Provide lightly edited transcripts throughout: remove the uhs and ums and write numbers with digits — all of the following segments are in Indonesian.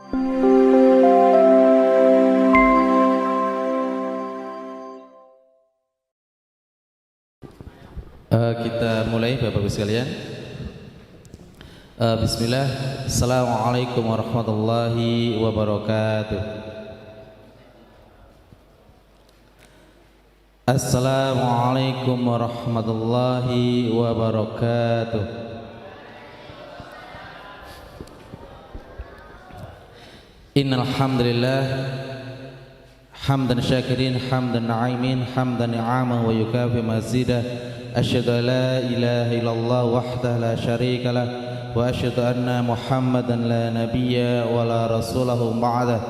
Kita mulai Bapak Ibu sekalian. Bismillah. Assalamualaikum warahmatullahi wabarakatuh. Assalamualaikum warahmatullahi wabarakatuh. Innal hamdalillah hamdan syakirin hamdan na'imin hamdan ni'ama wa yukafi mazidah. Asyhadu an la ilaha illallah wahdahu la syarika lah wa asyhadu anna Muhammadan la nabiyya wa la rasulahu ba'dah.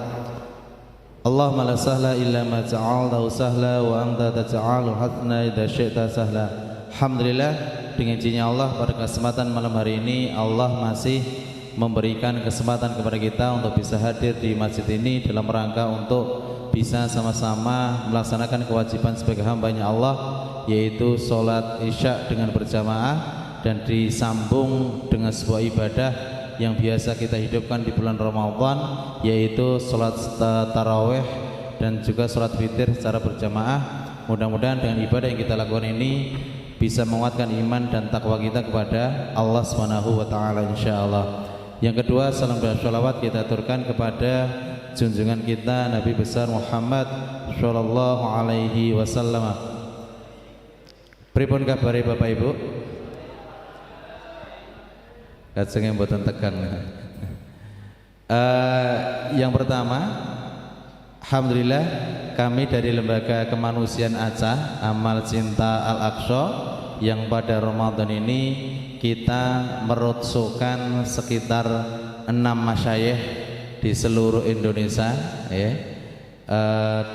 Allahumma la sahla illa ma ja'altahu sahla wa anta taj'alul hazna idza syi'ta sahla. Alhamdulillah, dengan izinnya Allah pada kesempatan malam hari ini Allah masih memberikan kesempatan kepada kita untuk bisa hadir di masjid ini dalam rangka untuk bisa sama-sama melaksanakan kewajiban sebagai hamba-Nya Allah, yaitu sholat isya dengan berjamaah dan disambung dengan sebuah ibadah yang biasa kita hidupkan di bulan Ramadan, yaitu sholat tarawih dan juga sholat witir secara berjamaah. Mudah-mudahan dengan ibadah yang kita lakukan ini bisa menguatkan iman dan takwa kita kepada Allah Subhanahu wa taala insyaallah. Yang kedua, salam dan sholawat kita aturkan kepada junjungan kita Nabi besar Muhammad sallallahu alaihi wasallam. Pripun kabare Bapak Ibu? Kajenge mboten tekan. Yang pertama, alhamdulillah kami dari Lembaga Kemanusiaan Aceh Amal Cinta Al-Aqsa yang pada Ramadan ini kita merotsokan sekitar 6 masyayikh di seluruh Indonesia ya.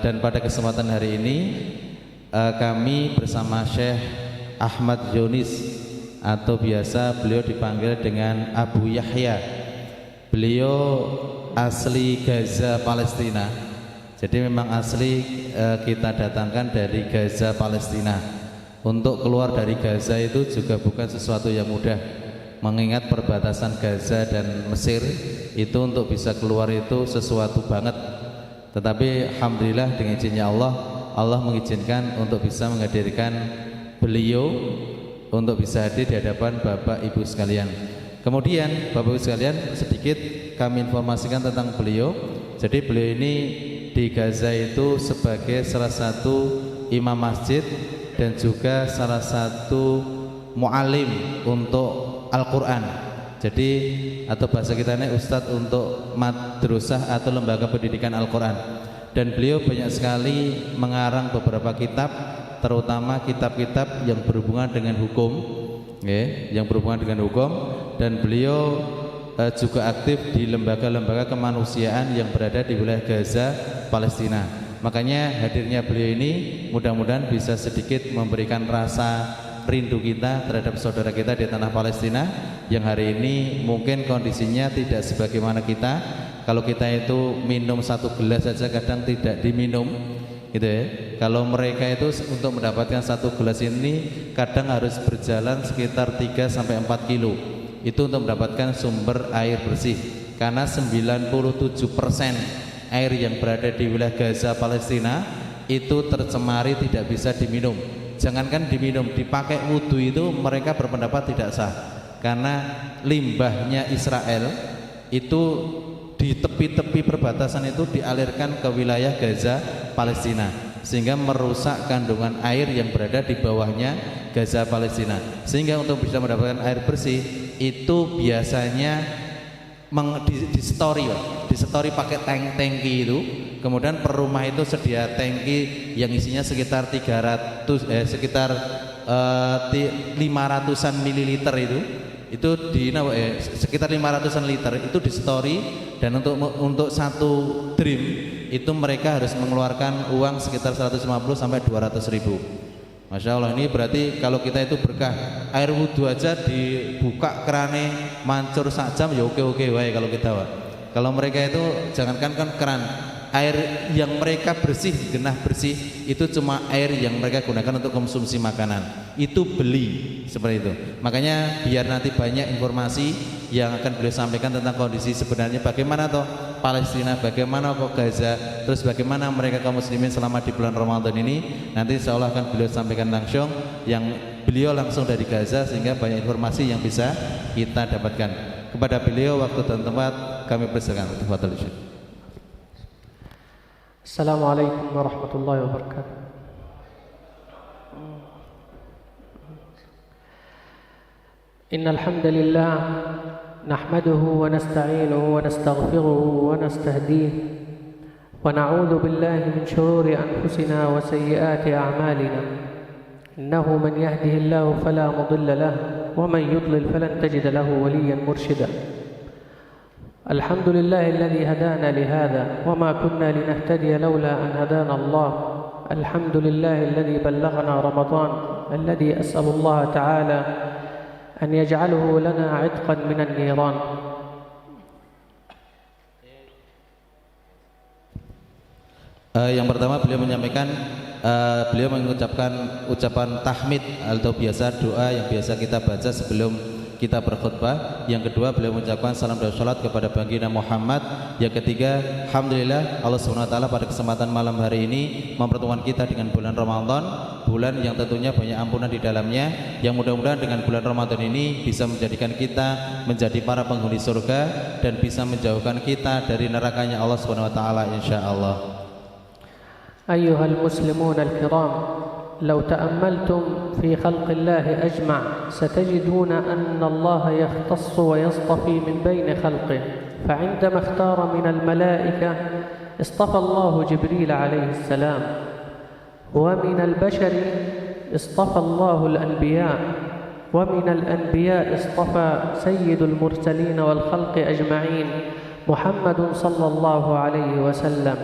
Dan pada kesempatan hari ini kami bersama Syekh Ahmad Yunis atau biasa beliau dipanggil dengan Abu Yahya. Beliau asli Gaza, Palestina. Jadi memang asli kita datangkan dari Gaza, Palestina. Untuk keluar dari Gaza itu juga bukan sesuatu yang mudah, mengingat perbatasan Gaza dan Mesir itu untuk bisa keluar itu sesuatu banget. Tetapi alhamdulillah dengan izinnya Allah mengizinkan untuk bisa menghadirkan beliau untuk bisa hadir di hadapan Bapak Ibu sekalian. Kemudian Bapak Ibu sekalian, sedikit kami informasikan tentang beliau. Jadi beliau ini di Gaza itu sebagai salah satu imam masjid dan juga salah satu mu'alim untuk Al-Quran. Jadi atau bahasa kita ini ustadz untuk madrasah atau lembaga pendidikan Al-Quran. Dan beliau banyak sekali mengarang beberapa kitab, terutama kitab-kitab yang berhubungan dengan hukum ya, yang berhubungan dengan hukum. Dan beliau juga aktif di lembaga-lembaga kemanusiaan yang berada di wilayah Gaza, Palestina. Makanya hadirnya beliau ini mudah-mudahan bisa sedikit memberikan rasa rindu kita terhadap saudara kita di tanah Palestina yang hari ini mungkin kondisinya tidak sebagaimana kita. Kalau kita itu minum satu gelas saja kadang tidak diminum gitu ya. Kalau mereka itu untuk mendapatkan satu gelas ini kadang harus berjalan sekitar 3-4 kilo itu untuk mendapatkan sumber air bersih, karena 97% air yang berada di wilayah Gaza, Palestina itu tercemari, tidak bisa diminum. Jangankan diminum, dipakai wudhu itu mereka berpendapat tidak sah, karena limbahnya Israel itu di tepi-tepi perbatasan itu dialirkan ke wilayah Gaza, Palestina, sehingga merusak kandungan air yang berada di bawahnya Gaza, Palestina. Sehingga untuk bisa mendapatkan air bersih itu biasanya di story pakai tangki itu. Kemudian per rumah itu sedia tangki yang isinya sekitar 500-an mililiter itu di sekitar 500-an liter itu di story. Dan untuk satu dream itu mereka harus mengeluarkan uang sekitar 150-200 ribu. Masya Allah, ini berarti kalau kita itu berkah. Air wudhu aja dibuka kerane mancur sak jam ya oke-oke wae kalau kita wah. Kalau mereka itu jangankan kan keran, air yang mereka bersih, genah bersih itu cuma air yang mereka gunakan untuk konsumsi makanan. Itu beli seperti itu. Makanya biar nanti banyak informasi yang akan beliau sampaikan tentang kondisi sebenarnya bagaimana toh Palestina, bagaimana kok Gaza, terus bagaimana mereka kaum muslimin selama di bulan Ramadan ini. Nanti insya Allah akan beliau sampaikan langsung, yang beliau langsung dari Gaza, sehingga banyak informasi yang bisa kita dapatkan. Kepada beliau waktu dan tempat kami persilakan. Assalamualaikum warahmatullahi wabarakatuh. Innal hamdalillah nahmaduhu wa nasta'inuhu wa nastaghfiruhu wa nastahdihi wa na'udzu billahi min shururi anfusina wa sayyiati a'malina. Innahu man yahdihillahu fala mudilla lahu wa man yudlil falan tajida lahu waliyyan murshida. Alhamdulillahi alladhi hadana li hadha wa ma kunna linahtadiya lawla an hadana Allah. Alhamdulillahi alladhi ballaghana Ramadan alladhi as'alu Allah ta'ala أن يجعله لنا عتقا من النيران. Yang pertama beliau menyampaikan, beliau mengucapkan ucapan tahmid atau biasa doa yang biasa kita baca sebelum kita berkhutbah. Yang kedua beliau mengucapkan salam dan sholawat kepada baginda Muhammad. Yang ketiga, alhamdulillah Allah SWT pada kesempatan malam hari ini mempertemukan kita dengan bulan Ramadan, bulan yang tentunya banyak ampunan di dalamnya, yang mudah-mudahan dengan bulan Ramadan ini bisa menjadikan kita menjadi para penghuni surga dan bisa menjauhkan kita dari nerakanya Allah SWT, insyaallah. Ayyuhal muslimun al-kiram, لو تأملتم في خلق الله أجمع ستجدون أن الله يختص ويصطفي من بين خلقه. فعندما اختار من الملائكة اصطفى الله جبريل عليه السلام، ومن البشر اصطفى الله الأنبياء، ومن الأنبياء اصطفى سيد المرسلين والخلق أجمعين محمد صلى الله عليه وسلم.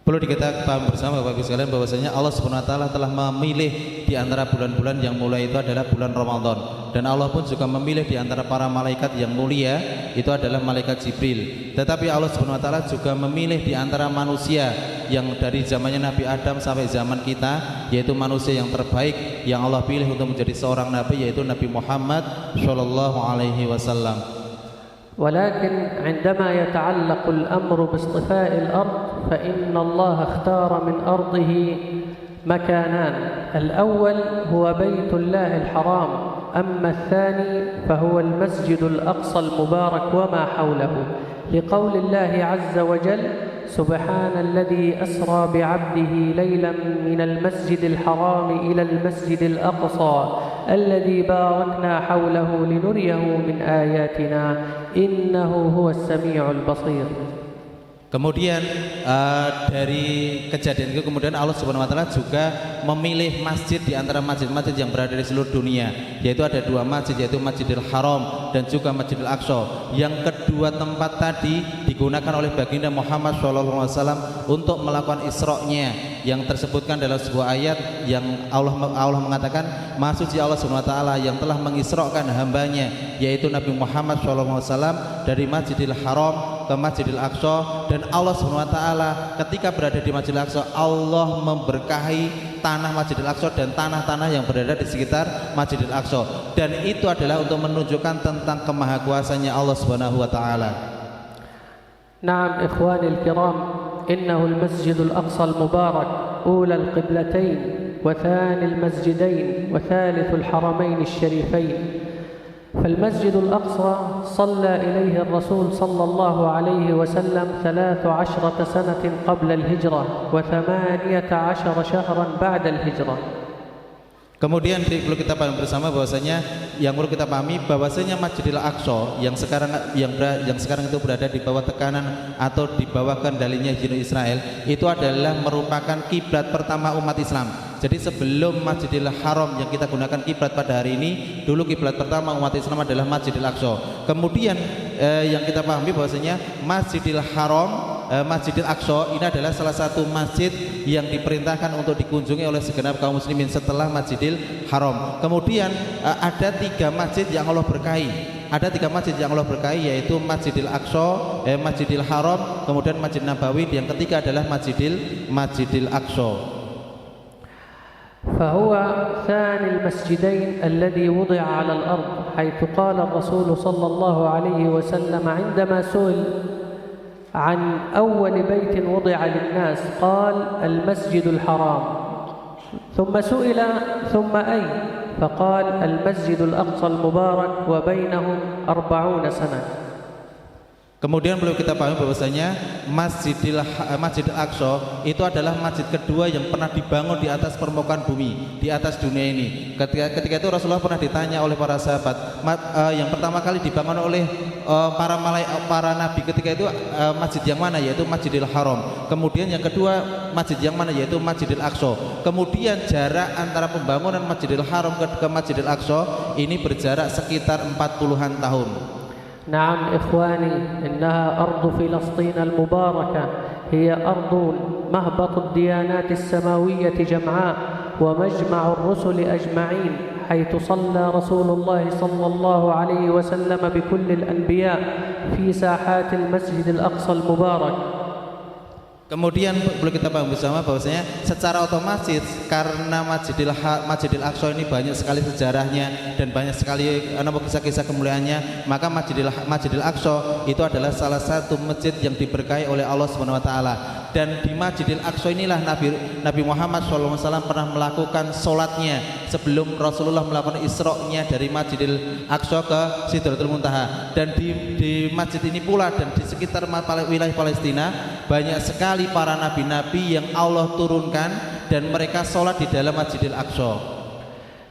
Perlu kita paham bersama Bapak Ibu sekalian bahwasanya Allah SWT telah memilih di antara bulan-bulan yang mulia itu adalah bulan Ramadan, dan Allah pun juga memilih di antara para malaikat yang mulia itu adalah malaikat Jibril. Tetapi Allah SWT juga memilih di antara manusia yang dari zamannya Nabi Adam sampai zaman kita, yaitu manusia yang terbaik yang Allah pilih untuk menjadi seorang nabi, yaitu Nabi Muhammad sallallahu alaihi wasallam. ولكن عندما يتعلق الأمر باصطفاء الأرض فإن الله اختار من أرضه مكانان. الأول هو بيت الله الحرام، أما الثاني فهو المسجد الأقصى المبارك وما حوله، لقول الله عز وجل: سبحان الذي أسرى بعبده ليلا من المسجد الحرام إلى المسجد الأقصى الذي باركنا حوله لنريه من آياتنا إنه هو السميع البصير. Kemudian dari kejadian itu kemudian Allah Subhanahu wa taala juga memilih masjid di antara masjid-masjid yang berada di seluruh dunia, yaitu ada dua masjid, yaitu Masjidil Haram dan juga Masjidil Aqsa. Yang kedua tempat tadi digunakan oleh baginda Muhammad SAW untuk melakukan Isra-nya, yang tersebutkan dalam sebuah ayat yang Allah mengatakan, Maha Suci Allah Subhanahu wa taala yang telah mengisrakan hambanya, yaitu Nabi Muhammad SAW dari Masjidil Haram ke Masjidil Aqsa. Dan Allah Subhanahu wa taala ketika berada di Masjidil Aqsa, Allah memberkahi tanah Masjidil Aqsa dan tanah-tanah yang berada di sekitar Masjidil Aqsa, dan itu adalah untuk menunjukkan tentang kemahakuasaannya Allah Subhanahu wa taala. Na'am ikhwani al-kiram, innahu al-Masjid al-Aqsa al-Mubarak ula al-Qiblatain wa thani al-Masjidain wa thalith al-Haramain al-Sharifain. فالمسجد الأقصى صلى إليه الرسول صلى الله عليه وسلم 13 سنة قبل الهجرة و18 شهرا بعد الهجرة. Kemudian perlu kita pahami bersama bahwasanya yang perlu kita pahami bahwasanya Masjidil Aqsa yang sekarang itu berada di bawah tekanan atau di bawah kendalinya Israel, itu adalah merupakan kiblat pertama umat Islam. Jadi sebelum Masjidil Haram yang kita gunakan kiblat pada hari ini, dulu kiblat pertama umat Islam adalah Masjidil Aqsa. Kemudian yang kita pahami bahwasanya Masjidil Haram, Masjidil Aqsa ini adalah salah satu masjid yang diperintahkan untuk dikunjungi oleh segenap kaum muslimin setelah Masjidil Haram. Kemudian ada 3 masjid yang Allah berkahi. Ada 3 masjid yang Allah berkahi, yaitu Masjidil Aqsa, Masjidil Haram, kemudian Masjid Nabawi. Yang ketiga adalah Masjidil Aqsa. فهو ثاني المسجدين الذي وضع على الأرض، حيث قال الرسول صلى الله عليه وسلم عندما سئل عن أول بيت وضع للناس قال المسجد الحرام، ثم سئل ثم أي؟ فقال المسجid al-Aqsa al-Mubarak wa bainahum 40 sana. Kemudian perlu kita pahami bahwasanya Masjid Al-Aqsa itu adalah masjid kedua yang pernah dibangun di atas permukaan bumi, di atas dunia ini. Ketika itu Rasulullah pernah ditanya oleh para sahabat, yang pertama kali dibangun oleh para nabi ketika itu masjid yang mana, yaitu Masjidil Haram. Kemudian yang kedua masjid yang mana, yaitu Masjidil Aqsa. Kemudian jarak antara pembangunan Masjidil Haram ke Masjidil Aqsa ini berjarak sekitar 40-an tahun. نعم إخواني، إنها أرض فلسطين المباركة، هي أرض مهبط الديانات السماوية جمعاء ومجمع الرسل أجمعين، حيث صلى رسول الله صلى الله عليه وسلم بكل الأنبياء في ساحات المسجد الأقصى المبارك. Kemudian perlu kita paham bersama bahwasanya secara otomatis karena Masjidil Aqsa ini banyak sekali sejarahnya dan banyak sekali kisah-kisah kemuliaannya, maka Masjidil Aqsa itu adalah salah satu masjid yang diberkahi oleh Allah Subhanahu wa taala. Dan di Masjidil Aqsa inilah Nabi Muhammad SAW pernah melakukan sholatnya sebelum Rasulullah melakukan Isra-nya dari Masjidil Aqsa ke Sidratul Muntaha. Dan di masjid ini pula dan di sekitar wilayah Palestina banyak sekali para nabi-nabi yang Allah turunkan dan mereka sholat di dalam Masjidil Aqsa.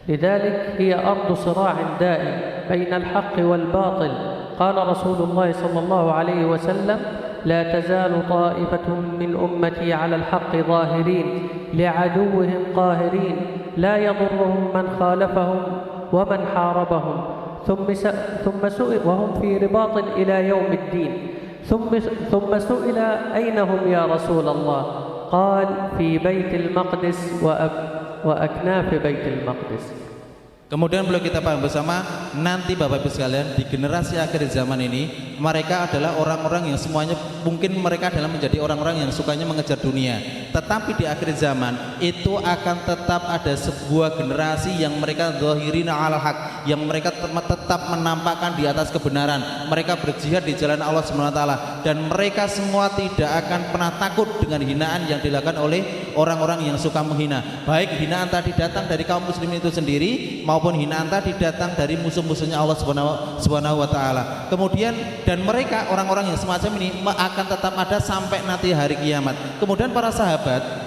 لذلك هي أرض صراع دائم بين الحق والباطل. قال رسول الله صلى الله عليه وسلم لا تزال طائفة من أمتي على الحق ظاهرين لعدوهم قاهرين لا يضرهم من خالفهم ومن حاربهم ثم سئل وهم في رباط إلى يوم الدين ثم سئل أين هم يا رسول الله؟ قال في بيت المقدس وأكناف بيت المقدس. Kemudian perlu kita paham bersama, nanti Bapak Ibu sekalian, di generasi akhir zaman ini mereka adalah orang-orang yang semuanya mungkin mereka adalah menjadi orang-orang yang sukanya mengejar dunia. Tetapi di akhir zaman itu akan tetap ada sebuah generasi yang mereka zahirina alal haq, yang mereka tetap menampakkan di atas kebenaran. Mereka berjihad di jalan Allah Subhanahu wa taala dan mereka semua tidak akan pernah takut dengan hinaan yang dilakukan oleh orang-orang yang suka menghina. Baik hinaan tadi datang dari kaum muslimin itu sendiri maupun hinaan tadi datang dari musuh-musuhnya Allah Subhanahu wa taala. Kemudian dan mereka orang-orang yang semacam ini akan tetap ada sampai nanti hari kiamat. Kemudian para sahabat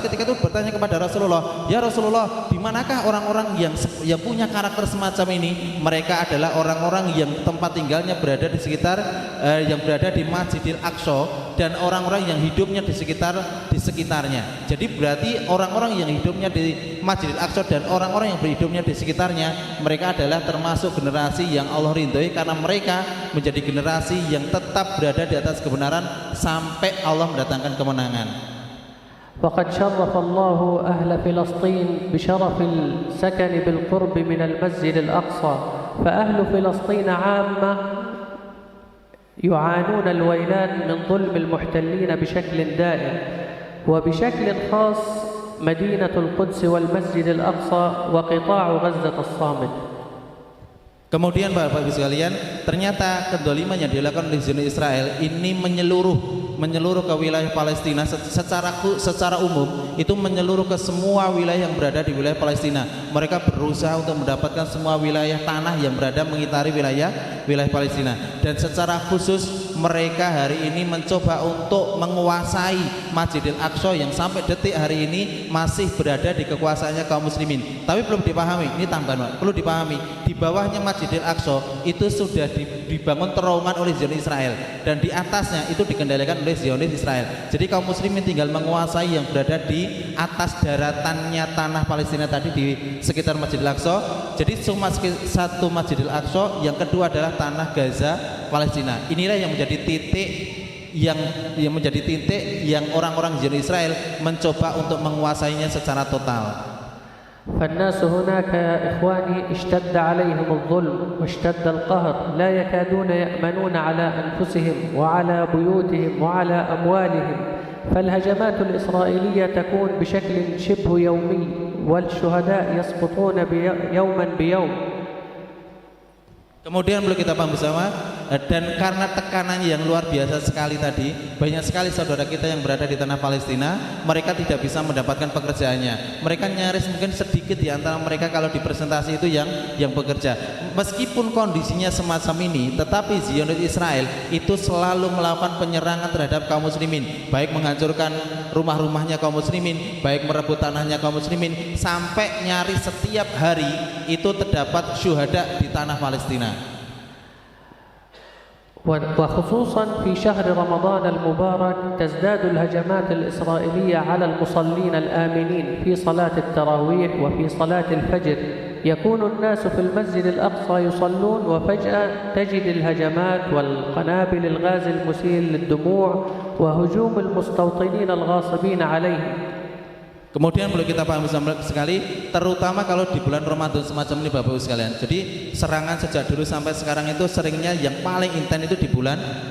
ketika itu bertanya kepada Rasulullah, "Ya Rasulullah, di manakah orang-orang yang punya karakter semacam ini?" Mereka adalah orang-orang yang tempat tinggalnya berada di sekitar yang berada di Masjidil Aqsa dan orang-orang yang hidupnya di sekitarnya. Jadi berarti orang-orang yang hidupnya di Masjidil Aqsa dan orang-orang yang berhidupnya di sekitarnya, mereka adalah termasuk generasi yang Allah ridhoi karena mereka menjadi generasi yang tetap berada di atas kebenaran sampai Allah mendatangkan kemenangan. وقد شرف الله أهل فلسطين بشرف السكن بالقرب من المسجد الأقصى، فأهل فلسطين عامة يعانون الويلات من ظلم المحتلين بشكل دائم، وبشكل خاص مدينة القدس والمسجد الأقصى وقطاع غزة الصامت. Kemudian Bapak Ibu sekalian, ternyata kezaliman yang dilakukan oleh Zionis Israel ini menyeluruh ke wilayah Palestina secara umum, itu menyeluruh ke semua wilayah yang berada di wilayah Palestina. Mereka berusaha untuk mendapatkan semua wilayah tanah yang berada mengitari wilayah Palestina. Dan secara khusus mereka hari ini mencoba untuk menguasai Masjidil Aqsa yang sampai detik hari ini masih berada di kekuasaannya kaum muslimin. Tapi perlu dipahami, ini tambahan, perlu dipahami, di bawahnya Masjidil Aqsa itu sudah dibangun terowongan oleh Zionis Israel dan di atasnya itu dikendalikan oleh Zionis Israel. Jadi kaum muslimin tinggal menguasai yang berada di atas daratannya tanah Palestina tadi di sekitar Masjidil Aqsa. Jadi cuma satu Masjidil Aqsa, yang kedua adalah tanah Gaza Palestina. Inilah yang menjadi titik yang orang-orang Zionis Israel mencoba untuk menguasainya secara total. فالناس هناك يا إخواني اشتد عليهم الظلم واشتد القهر، لا يكادون يأمنون على أنفسهم وعلى بيوتهم وعلى أموالهم، فالهجمات الإسرائيلية تكون بشكل شبه يومي والشهداء يسقطون يوما بيوم. Kemudian perlu kita paham bersama, dan karena tekanannya yang luar biasa sekali tadi, banyak sekali saudara kita yang berada di tanah Palestina, mereka tidak bisa mendapatkan pekerjaannya. Mereka nyaris mungkin sedikit di antara mereka kalau di presentasi itu yang bekerja. Meskipun kondisinya semacam ini, tetapi Zionis Israel itu selalu melakukan penyerangan terhadap kaum muslimin, baik menghancurkan rumah-rumahnya kaum muslimin, baik merebut tanahnya kaum muslimin, sampai nyaris setiap hari itu terdapat syuhada di tanah Palestina. وخصوصا في شهر رمضان المبارك تزداد الهجمات الإسرائيلية على المصلين الآمنين في صلاة التراويح وفي صلاة الفجر. يكون الناس في المسجد الأقصى يصلون وفجأة تجد الهجمات والقنابل الغاز المسيل للدموع وهجوم المستوطنين الغاصبين عليهم. Kemudian perlu kita paham sekali, terutama kalau di bulan Ramadan semacam ini Bapak Ibu sekalian. Jadi serangan sejak dulu sampai sekarang itu seringnya yang paling intens itu di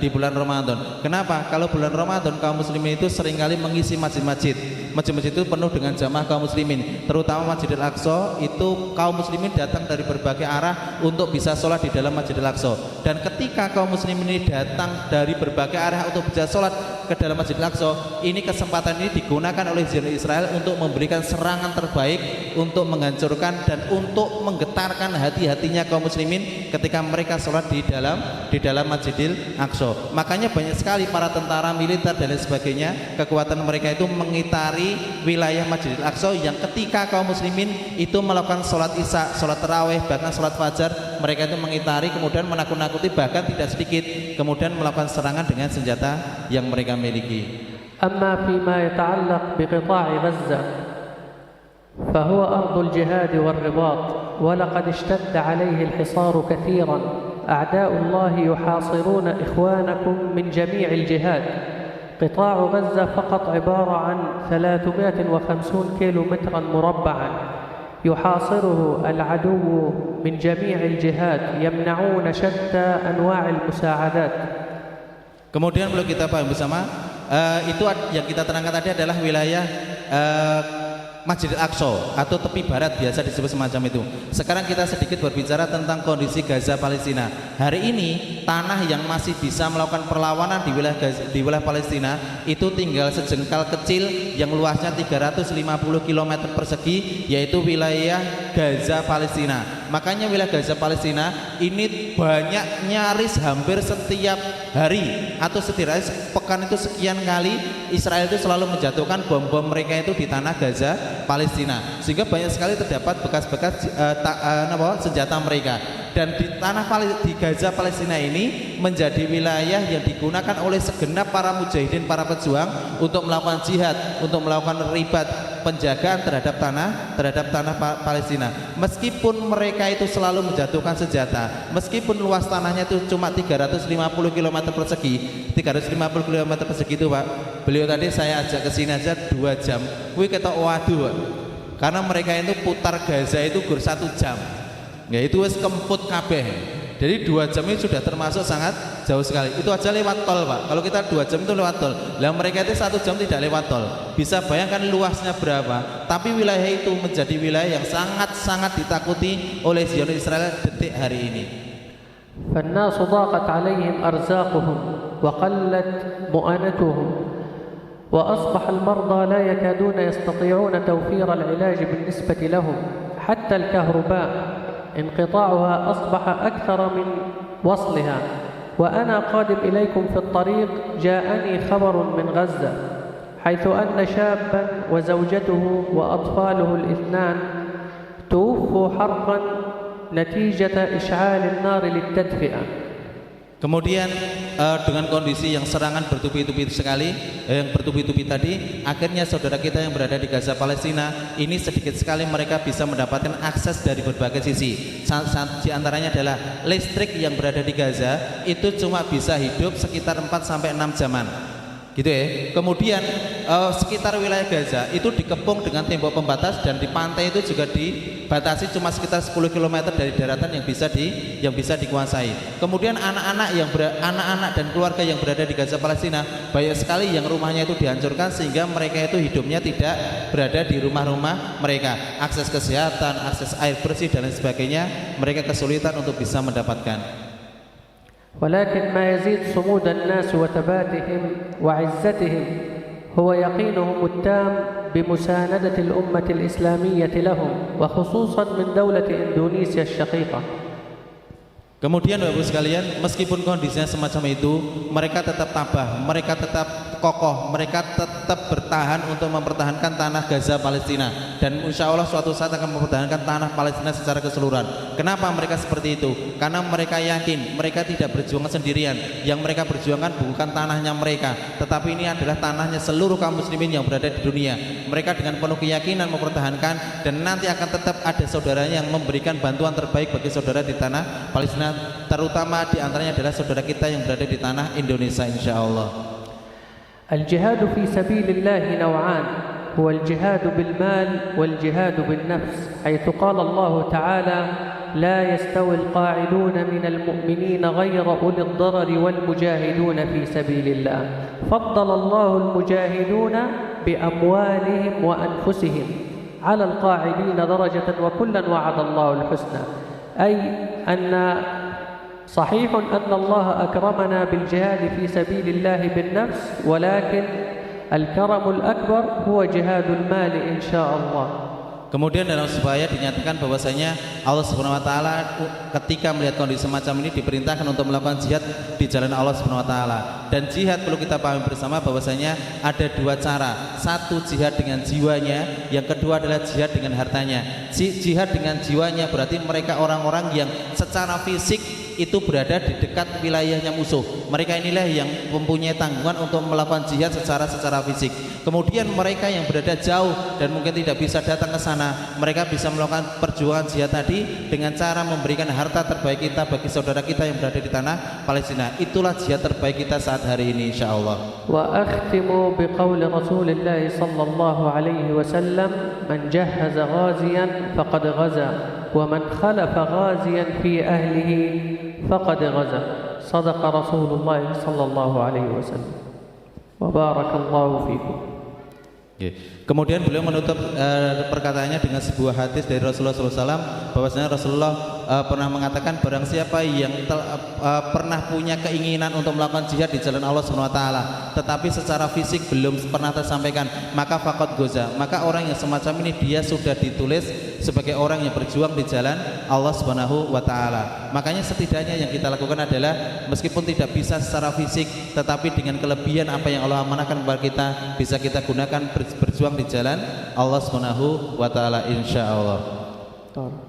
bulan Ramadan. Kenapa? Kalau bulan Ramadan kaum muslimin itu seringkali mengisi masjid-masjid. Masjid-masjid itu penuh dengan jamaah kaum muslimin, terutama Masjidil Aqsa itu kaum muslimin datang dari berbagai arah untuk bisa sholat di dalam Masjidil Aqsa. Dan ketika kaum muslimin ini datang dari berbagai arah untuk bisa sholat ke dalam Masjidil Aqsa, ini kesempatan ini digunakan oleh Zionis Israel untuk memberikan serangan terbaik, untuk menghancurkan dan untuk menggetarkan hati-hatinya kaum muslimin ketika mereka sholat di dalam Masjidil Aqsa. Makanya banyak sekali para tentara militer dan lain sebagainya, kekuatan mereka itu mengitari wilayah Masjidil Aqsa, yang ketika kaum muslimin itu melakukan sholat isya, sholat tarawih, bahkan sholat fajar, mereka itu mengitari, kemudian menakut-nakuti, bahkan tidak sedikit kemudian melakukan serangan dengan senjata yang mereka miliki. أما فيما يتعلق بقطاع غزة فهو أرض الجهاد والرباط، ولقد اشتد عليه الحصار كثيرا. أعداء الله يحاصرون إخوانكم من جميع الجهات. قطاع غزة فقط عبارة عن 350 كيلو مترا مربعا يحاصره العدو من جميع الجهات، يمنعون شتى أنواع المساعدات. Kemudian perlu kita paham bersama, itu yang kita terangkan tadi adalah wilayah Masjidil Aqsa atau tepi barat, biasa disebut semacam itu. Sekarang kita sedikit berbicara tentang kondisi Gaza Palestina. Hari ini tanah yang masih bisa melakukan perlawanan di wilayah Palestina itu tinggal sejengkal kecil yang luasnya 350 km persegi, yaitu wilayah Gaza Palestina. Makanya wilayah Gaza Palestina ini banyak, nyaris hampir setiap hari atau setidaknya sepekan itu sekian kali Israel itu selalu menjatuhkan bom-bom mereka itu di tanah Gaza Palestina, sehingga banyak sekali terdapat bekas-bekas senjata mereka. Dan di di Gaza Palestina ini menjadi wilayah yang digunakan oleh segenap para mujahidin, para pejuang untuk melakukan jihad, untuk melakukan ribat, penjagaan terhadap tanah Palestina. Meskipun mereka itu selalu menjatuhkan senjata, meskipun luas tanahnya itu cuma 350 km persegi, 350 km persegi itu Pak, beliau tadi saya ajak ke sini aja 2 jam, wih ketok waduh Pak. Karena mereka itu putar Gaza itu gur 1 jam, ya itu wis kemput kabeh. Jadi 2 jam ini sudah termasuk sangat jauh sekali. Itu aja lewat tol Pak. Kalau kita 2 jam itu lewat tol, lah mereka itu 1 jam tidak lewat tol. Bisa bayangkan luasnya berapa. Tapi wilayah itu menjadi wilayah yang sangat-sangat ditakuti oleh Zionis Israel detik hari ini. فالناس ضاقت عليهم أرزاقهم وقلت مؤانتهم وأصبح المرضى لا يكادون يستطيعون توفير العلاج بالنسبة لهم. حتى الكهرباء انقطاعها أصبح أكثر من وصلها. وأنا قادم إليكم في الطريق جاءني خبر من غزة حيث أن شابا وزوجته وأطفاله الاثنان توفوا حرقا نتيجة إشعال النار للتدفئة. Kemudian dengan kondisi yang serangan bertubi-tubi sekali, yang bertubi-tubi tadi, akhirnya saudara kita yang berada di Gaza Palestina ini sedikit sekali mereka bisa mendapatkan akses dari berbagai sisi. Di antaranya adalah listrik yang berada di Gaza itu cuma bisa hidup sekitar 4 sampai 6 jaman. gitu ya. Kemudian sekitar wilayah Gaza itu dikepung dengan tembok pembatas, dan di pantai itu juga dibatasi cuma sekitar 10 km dari daratan yang bisa dikuasai. Kemudian anak-anak dan keluarga yang berada di Gaza Palestina banyak sekali yang rumahnya itu dihancurkan, sehingga mereka itu hidupnya tidak berada di rumah-rumah mereka. Akses kesehatan, akses air bersih dan lain sebagainya mereka kesulitan untuk bisa mendapatkan. ولكن ما يزيد صمود الناس وثباتهم وعزتهم هو يقينهم التام بمساندة الأمة الإسلامية لهم وخصوصا من دولة إندونيسيا الشقيقة. Kemudian Bapak Ibu sekalian, meskipun kondisinya semacam itu, mereka tetap tabah, mereka tetap kokoh, mereka tetap bertahan untuk mempertahankan tanah Gaza Palestina, dan insya Allah suatu saat akan mempertahankan tanah Palestina secara keseluruhan. Kenapa mereka seperti itu? Karena mereka yakin mereka tidak berjuang sendirian. Yang mereka perjuangkan bukan tanahnya mereka, tetapi ini adalah tanahnya seluruh kaum muslimin yang berada di dunia. Mereka dengan penuh keyakinan mempertahankan, dan nanti akan tetap ada saudaranya yang memberikan bantuan terbaik bagi saudara di tanah Palestina, terutama di antaranya adalah saudara kita yang berada di tanah Indonesia, insya Allah. Al-jihad fi sabilillah naw'an, huwa al-jihad bil mal wal jihad bin nafs, haitsu qala Allah Ta'ala la yastawi al-qa'iduna minal mu'minina ghayra ulil darari wal mujahiduna fi sabilillah. Faddala Allah al-mujahiduna bi amwalihim wa anfusihim 'ala al-qa'idina darajatan wa kullan wa'ada Allah al-husna. Ay anna صحيح أن الله أكرمنا بالجهاد في سبيل الله بالنفس، ولكن الكرم الأكبر هو جهاد المال إن شاء الله. Kemudian dalam supaya dinyatakan bahwasanya Allah Subhanahu wa taala ketika melihat kondisi semacam ini diperintahkan untuk melakukan jihad di jalan Allah Subhanahu wa taala. Dan jihad perlu kita pahami bersama bahwasanya ada dua cara. Satu jihad dengan jiwanya, yang kedua adalah jihad dengan hartanya. Jihad dengan jiwanya berarti mereka orang-orang yang secara fisik itu berada di dekat wilayahnya musuh. Mereka inilah yang mempunyai tanggungan untuk melakukan jihad secara fisik. Kemudian mereka yang berada jauh dan mungkin tidak bisa datang ke sana, mereka bisa melakukan perjuangan jihad tadi dengan cara memberikan harta terbaik kita bagi saudara kita yang berada di tanah Palestina. Itulah jihad terbaik kita saat hari ini, insyaallah. Wa akhtimu biqauli Rasulillah sallallahu alaihi wasallam, man jahhaza ghaziyan faqad ghaza wa man khalafa ghaziyan fi ahlihi faqad ghaza. Sadaqa Rasulullah sallallahu alaihi wasallam. Wa barakallahu fikum. Kemudian beliau menutup perkataannya dengan sebuah hadis dari Rasulullah SAW, bahwasanya Rasulullah pernah mengatakan barang siapa yang pernah punya keinginan untuk melakukan jihad di jalan Allah Subhanahu wa taala, tetapi secara fisik belum pernah tersampaikan, maka faqad goza, maka orang yang semacam ini dia sudah ditulis sebagai orang yang berjuang di jalan Allah Subhanahu wa taala. Makanya setidaknya yang kita lakukan adalah meskipun tidak bisa secara fisik, tetapi dengan kelebihan apa yang Allah amanahkan kepada kita bisa kita gunakan berjuang di jalan Allah Subhanahu wa taala, insyaallah.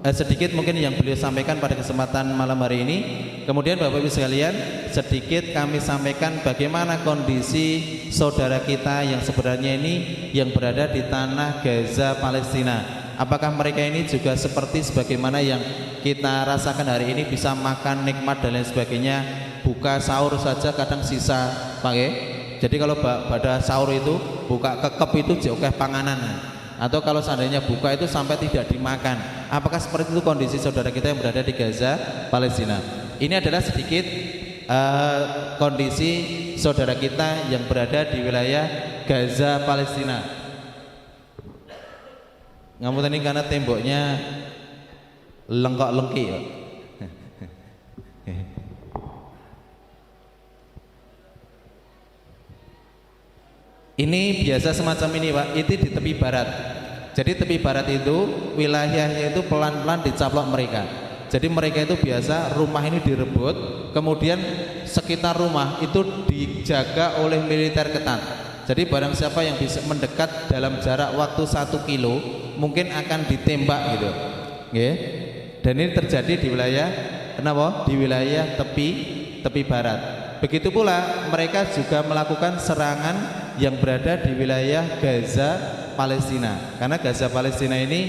Sedikit mungkin yang beliau sampaikan pada kesempatan malam hari ini. Kemudian Bapak Ibu sekalian, sedikit kami sampaikan bagaimana kondisi saudara kita yang sebenarnya ini yang berada di tanah Gaza Palestina. Apakah mereka ini juga seperti sebagaimana yang kita rasakan hari ini, bisa makan nikmat dan lain sebagainya, buka sahur saja kadang sisa, Pak ya? Jadi kalau pada sahur itu buka kekep itu jauh panganan, atau kalau seandainya buka itu sampai tidak dimakan. Apakah seperti itu kondisi saudara kita yang berada di Gaza Palestina? Ini adalah sedikit kondisi saudara kita yang berada di wilayah Gaza Palestina. Ngapunten ini karena temboknya lengkok-lengki ya. Ini biasa semacam ini Pak, itu di tepi barat. Jadi tepi barat itu wilayahnya itu pelan-pelan dicaplok mereka. Jadi mereka itu biasa rumah ini direbut, kemudian sekitar rumah itu dijaga oleh militer ketat. Jadi barang siapa yang bisa mendekat dalam jarak waktu 1 kilo mungkin akan ditembak gitu. Okay. Dan ini terjadi di wilayah kenapa? Di wilayah tepi barat. Begitu pula mereka juga melakukan serangan yang berada di wilayah Gaza Palestina. Karena Gaza Palestina ini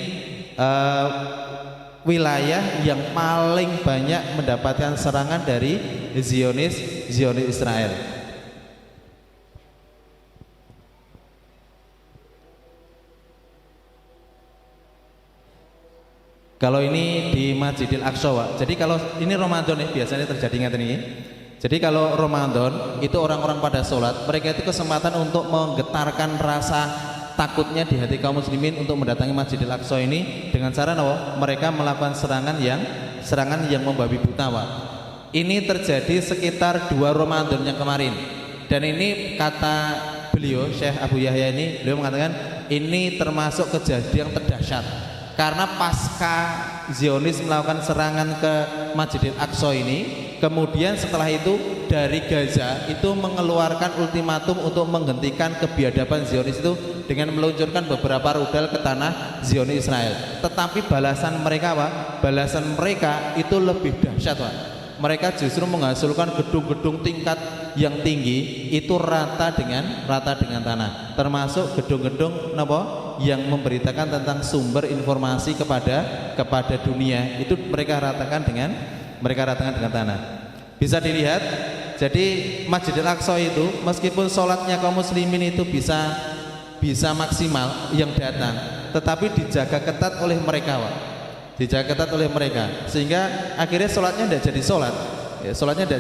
wilayah yang paling banyak mendapatkan serangan dari Zionis Israel. Kalau ini di Masjidil Aqsa, Pak. Jadi kalau ini Ramadan nih biasanya terjadi ngeten iki. Jadi kalau Ramadan itu orang-orang pada sholat, mereka itu kesempatan untuk menggetarkan rasa takutnya di hati kaum muslimin untuk mendatangi Masjidil Aqsa ini dengan cara apa? Mereka melakukan serangan yang membabi buta, Pak. Ini terjadi sekitar 2 Ramadan yang kemarin. Dan ini kata beliau Syekh Abu Yahya ini, beliau mengatakan ini termasuk kejadian terdahsyat. Karena pasca Zionis melakukan serangan ke Masjidil Aqsa ini, kemudian setelah itu dari Gaza itu mengeluarkan ultimatum untuk menghentikan kebiadaban Zionis itu dengan meluncurkan beberapa rudal ke tanah Zionis Israel. Tetapi balasan mereka apa? Balasan mereka itu lebih dahsyat, Pak. Mereka justru menghasilkan gedung-gedung tingkat yang tinggi itu rata dengan tanah, termasuk gedung-gedung yang memberitakan tentang sumber informasi kepada dunia itu mereka ratakan dengan tanah. Bisa dilihat, jadi Masjidil Aqsa itu meskipun sholatnya kaum muslimin itu bisa maksimal yang datang, tetapi dijaga ketat oleh mereka, Pak. Dijaga ketat oleh mereka sehingga akhirnya sholatnya tidak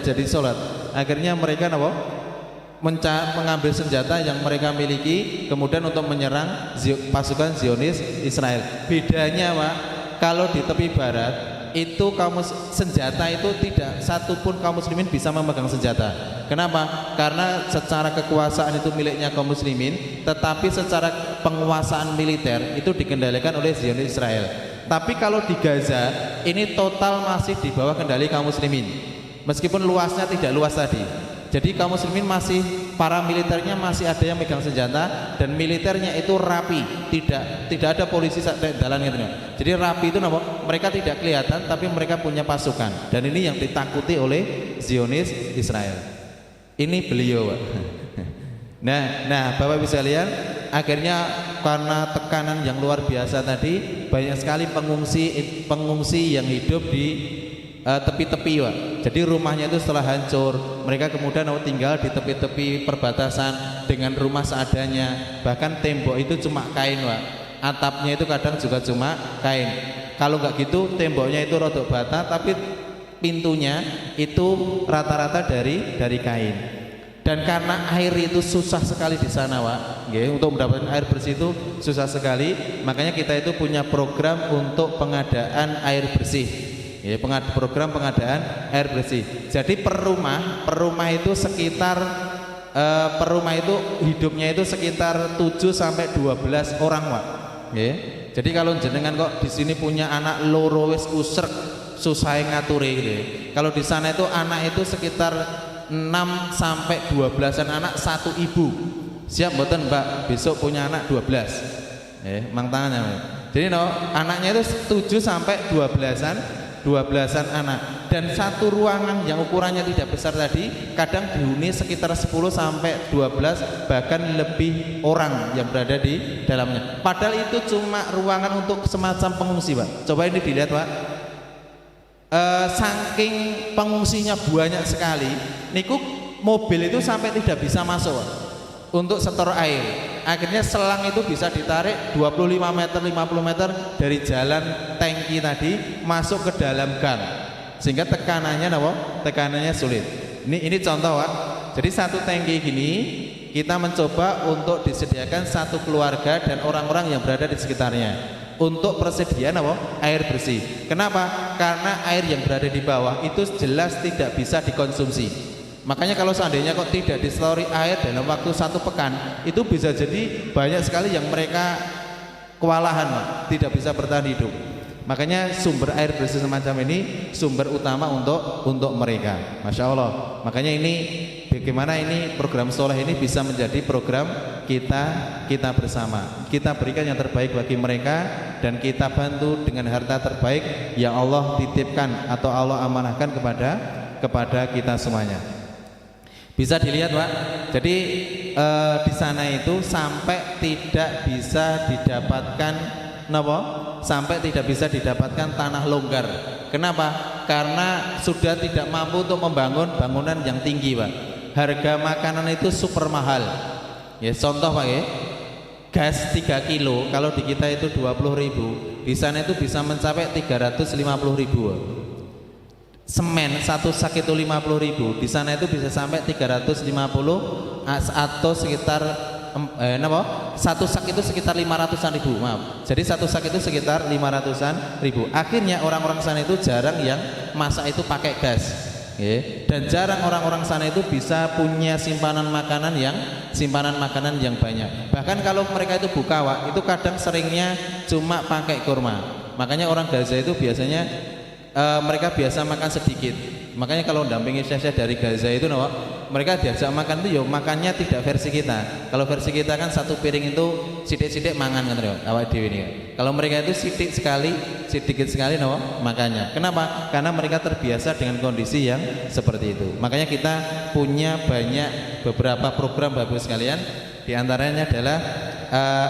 jadi sholat. Akhirnya mereka mengambil senjata yang mereka miliki kemudian untuk menyerang pasukan Zionis Israel. Bedanya, Pak, kalau di tepi barat itu senjata itu tidak satupun kaum muslimin bisa memegang senjata. Kenapa? Karena secara kekuasaan itu miliknya kaum muslimin, tetapi secara penguasaan militer itu dikendalikan oleh Zionis Israel. Tapi kalau di Gaza ini total masih di bawah kendali kaum muslimin, meskipun luasnya tidak luas tadi. Jadi kaum muslimin para militernya masih ada yang megang senjata dan militernya itu rapi, tidak ada polisi dalam gitu. Jadi rapi itu mereka tidak kelihatan tapi mereka punya pasukan dan ini yang ditakuti oleh Zionis Israel. Ini beliau, Pak. Nah, Bapak bisa lihat akhirnya karena tekanan yang luar biasa tadi banyak sekali pengungsi yang hidup di tepi-tepi, Pak. Jadi rumahnya itu setelah hancur, mereka kemudian tinggal di tepi-tepi perbatasan dengan rumah seadanya. Bahkan tembok itu cuma kain, Pak. Atapnya itu kadang juga cuma kain. Kalau nggak gitu temboknya itu rodok bata, tapi pintunya itu rata-rata dari kain. Dan karena air itu susah sekali di sana, Pak, untuk mendapatkan air bersih itu susah sekali. Makanya kita itu punya program untuk pengadaan air bersih, program pengadaan air bersih. Jadi per rumah itu sekitar per rumah itu hidupnya itu sekitar 7 sampai 12 orang, Pak. Jadi kalau jenengan kok di sini punya anak loro wis usrek susah ngature gitu. Kalau di sana itu anak itu sekitar 6 sampai 12-an anak satu ibu. Siap mboten, Mbak? Besok punya anak 12. Mang tangannya. Jadi anaknya itu 7 sampai 12-an anak. Dan satu ruangan yang ukurannya tidak besar tadi kadang dihuni sekitar 10 sampai 12 bahkan lebih orang yang berada di dalamnya. Padahal itu cuma ruangan untuk semacam pengungsi, Pak. Coba ini dilihat, Pak. Saking pengungsinya banyak sekali, niku mobil itu sampai tidak bisa masuk, Pak, untuk setor air. Akhirnya selang itu bisa ditarik 25 meter 50 meter dari jalan tangki tadi masuk ke dalam gang, sehingga tekanannya sulit. Ini contoh, Pak. Jadi satu tangki gini kita mencoba untuk disediakan satu keluarga dan orang-orang yang berada di sekitarnya untuk persediaan air bersih. Kenapa? Karena air yang berada di bawah itu jelas tidak bisa dikonsumsi. Makanya kalau seandainya kok tidak disetori air dalam waktu 1 pekan, itu bisa jadi banyak sekali yang mereka kewalahan, Pak, tidak bisa bertahan hidup. Makanya sumber air bersih semacam ini sumber utama untuk mereka. Masya Allah. Makanya ini bagaimana ini program Soleh ini bisa menjadi program kita bersama. Kita berikan yang terbaik bagi mereka dan kita bantu dengan harta terbaik yang Allah titipkan atau Allah amanahkan kepada kita semuanya. Bisa dilihat, Pak. Jadi di sana itu sampai tidak bisa didapatkan sampai tidak bisa didapatkan tanah longgar. Kenapa? Karena sudah tidak mampu untuk membangun bangunan yang tinggi, Pak. Harga makanan itu super mahal. Contoh, Pak, gas 3 kilo kalau di kita itu 20.000, di sana itu bisa mencapai 350.000. Semen satu sak itu 50.000, di sana itu bisa sampai 350 atau sekitar satu sak itu sekitar 500-an ribu, maaf. Jadi satu sak itu sekitar 500-an ribu. Akhirnya orang-orang sana itu jarang yang masak itu pakai gas. Dan jarang orang-orang sana itu bisa punya simpanan makanan yang banyak. Bahkan kalau mereka itu buka itu kadang seringnya cuma pakai kurma. Makanya orang Gaza itu biasanya mereka biasa makan sedikit. Makanya kalau dampingi saya dari Gaza itu mereka diajak makan itu makannya tidak versi kita. Kalau versi kita kan satu piring itu sidik-sidik mangan kan awak dhewe ini. Kalau mereka itu sedikit sekali makannya. Kenapa? Karena mereka terbiasa dengan kondisi yang seperti itu. Makanya kita punya beberapa program bagus sekalian. Di antaranya adalah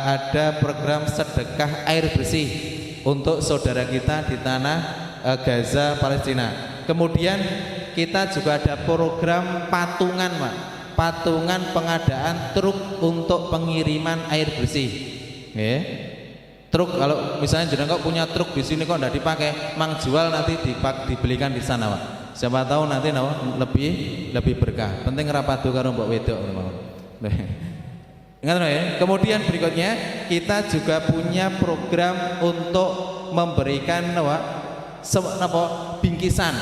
ada program sedekah air bersih untuk saudara kita di tanah Gaza, Palestina. Kemudian kita juga ada program patungan, Pak. Patungan pengadaan truk untuk pengiriman air bersih. Truk, kalau misalnya jenengan kok punya truk di sini kok enggak dipakai, mang jual nanti dibelikan di sana, Pak. Siapa tahu nanti lebih berkah. Penting rapadu karo mbok wedok, ingat ya. Kemudian berikutnya kita juga punya program untuk memberikan bingkisan.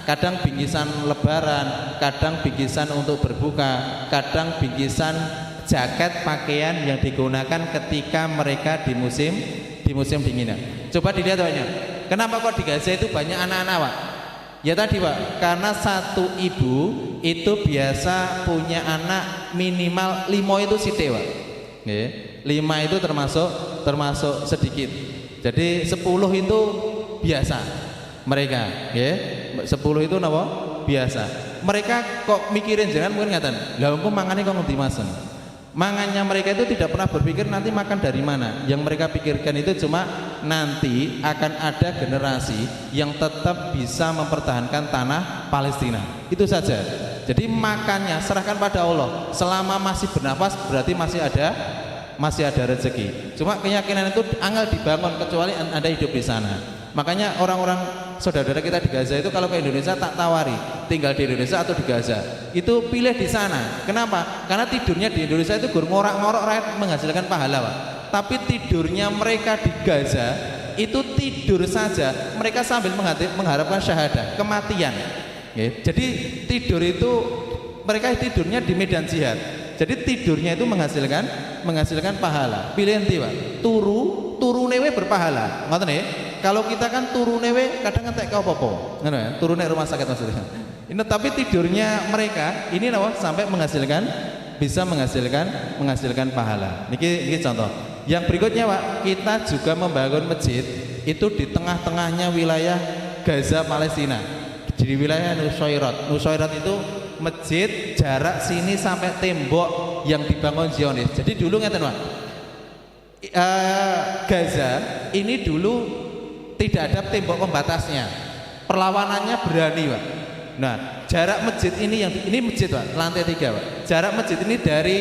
Kadang bingkisan lebaran, kadang bingkisan untuk berbuka, kadang bingkisan jaket pakaian yang digunakan ketika mereka di musim dingin. Coba dilihat Paknya. Kenapa kok di Gaza itu banyak anak-anak, Pak? Ya tadi, Pak, karena satu ibu itu biasa punya anak minimal 5 itu sithik, Pak. 5 itu termasuk sedikit. Jadi 10 itu biasa mereka, 10 itu biasa. Mereka kok mikirin jangan mungkin ngaten. Lah engko mangane kok ngendi Mas? Mangannya mereka itu tidak pernah berpikir nanti makan dari mana. Yang mereka pikirkan itu cuma nanti akan ada generasi yang tetap bisa mempertahankan tanah Palestina. Itu saja. Jadi makannya serahkan pada Allah. Selama masih bernafas berarti masih ada rezeki. Cuma keyakinan itu angel dibangun kecuali Anda hidup di sana. Makanya orang-orang saudara kita di Gaza itu kalau ke Indonesia tak tawari tinggal di Indonesia atau di Gaza, itu pilih di sana. Kenapa? Karena tidurnya di Indonesia itu ngorak-ngorok rakyat menghasilkan pahala, Pak. Tapi tidurnya mereka di Gaza itu tidur saja mereka sambil mengharapkan syahadah, kematian. Jadi tidur itu mereka tidurnya di medan jihad. Jadi tidurnya itu menghasilkan pahala. Pilih nanti, Pak. Turu newe berpahala. Ngoten nggih? Kalau kita kan turu newe kadang entek apa-apa. Ngono ya, turu nek rumah sakit maksudnya. Ini tapi tidurnya mereka ini sampai bisa menghasilkan pahala. Niki contoh. Yang berikutnya, Pak, kita juga membangun masjid itu di tengah-tengahnya wilayah Gaza Palestina. Di wilayah Nusairat. Nusairat itu masjid jarak sini sampai tembok yang dibangun Zionis. Jadi dulu ngeten, Pak. Gaza ini dulu tidak ada tembok pembatasnya. Perlawanannya berani, Pak. Nah, jarak masjid ini masjid, Pak, lantai 3, Pak. Jarak masjid ini dari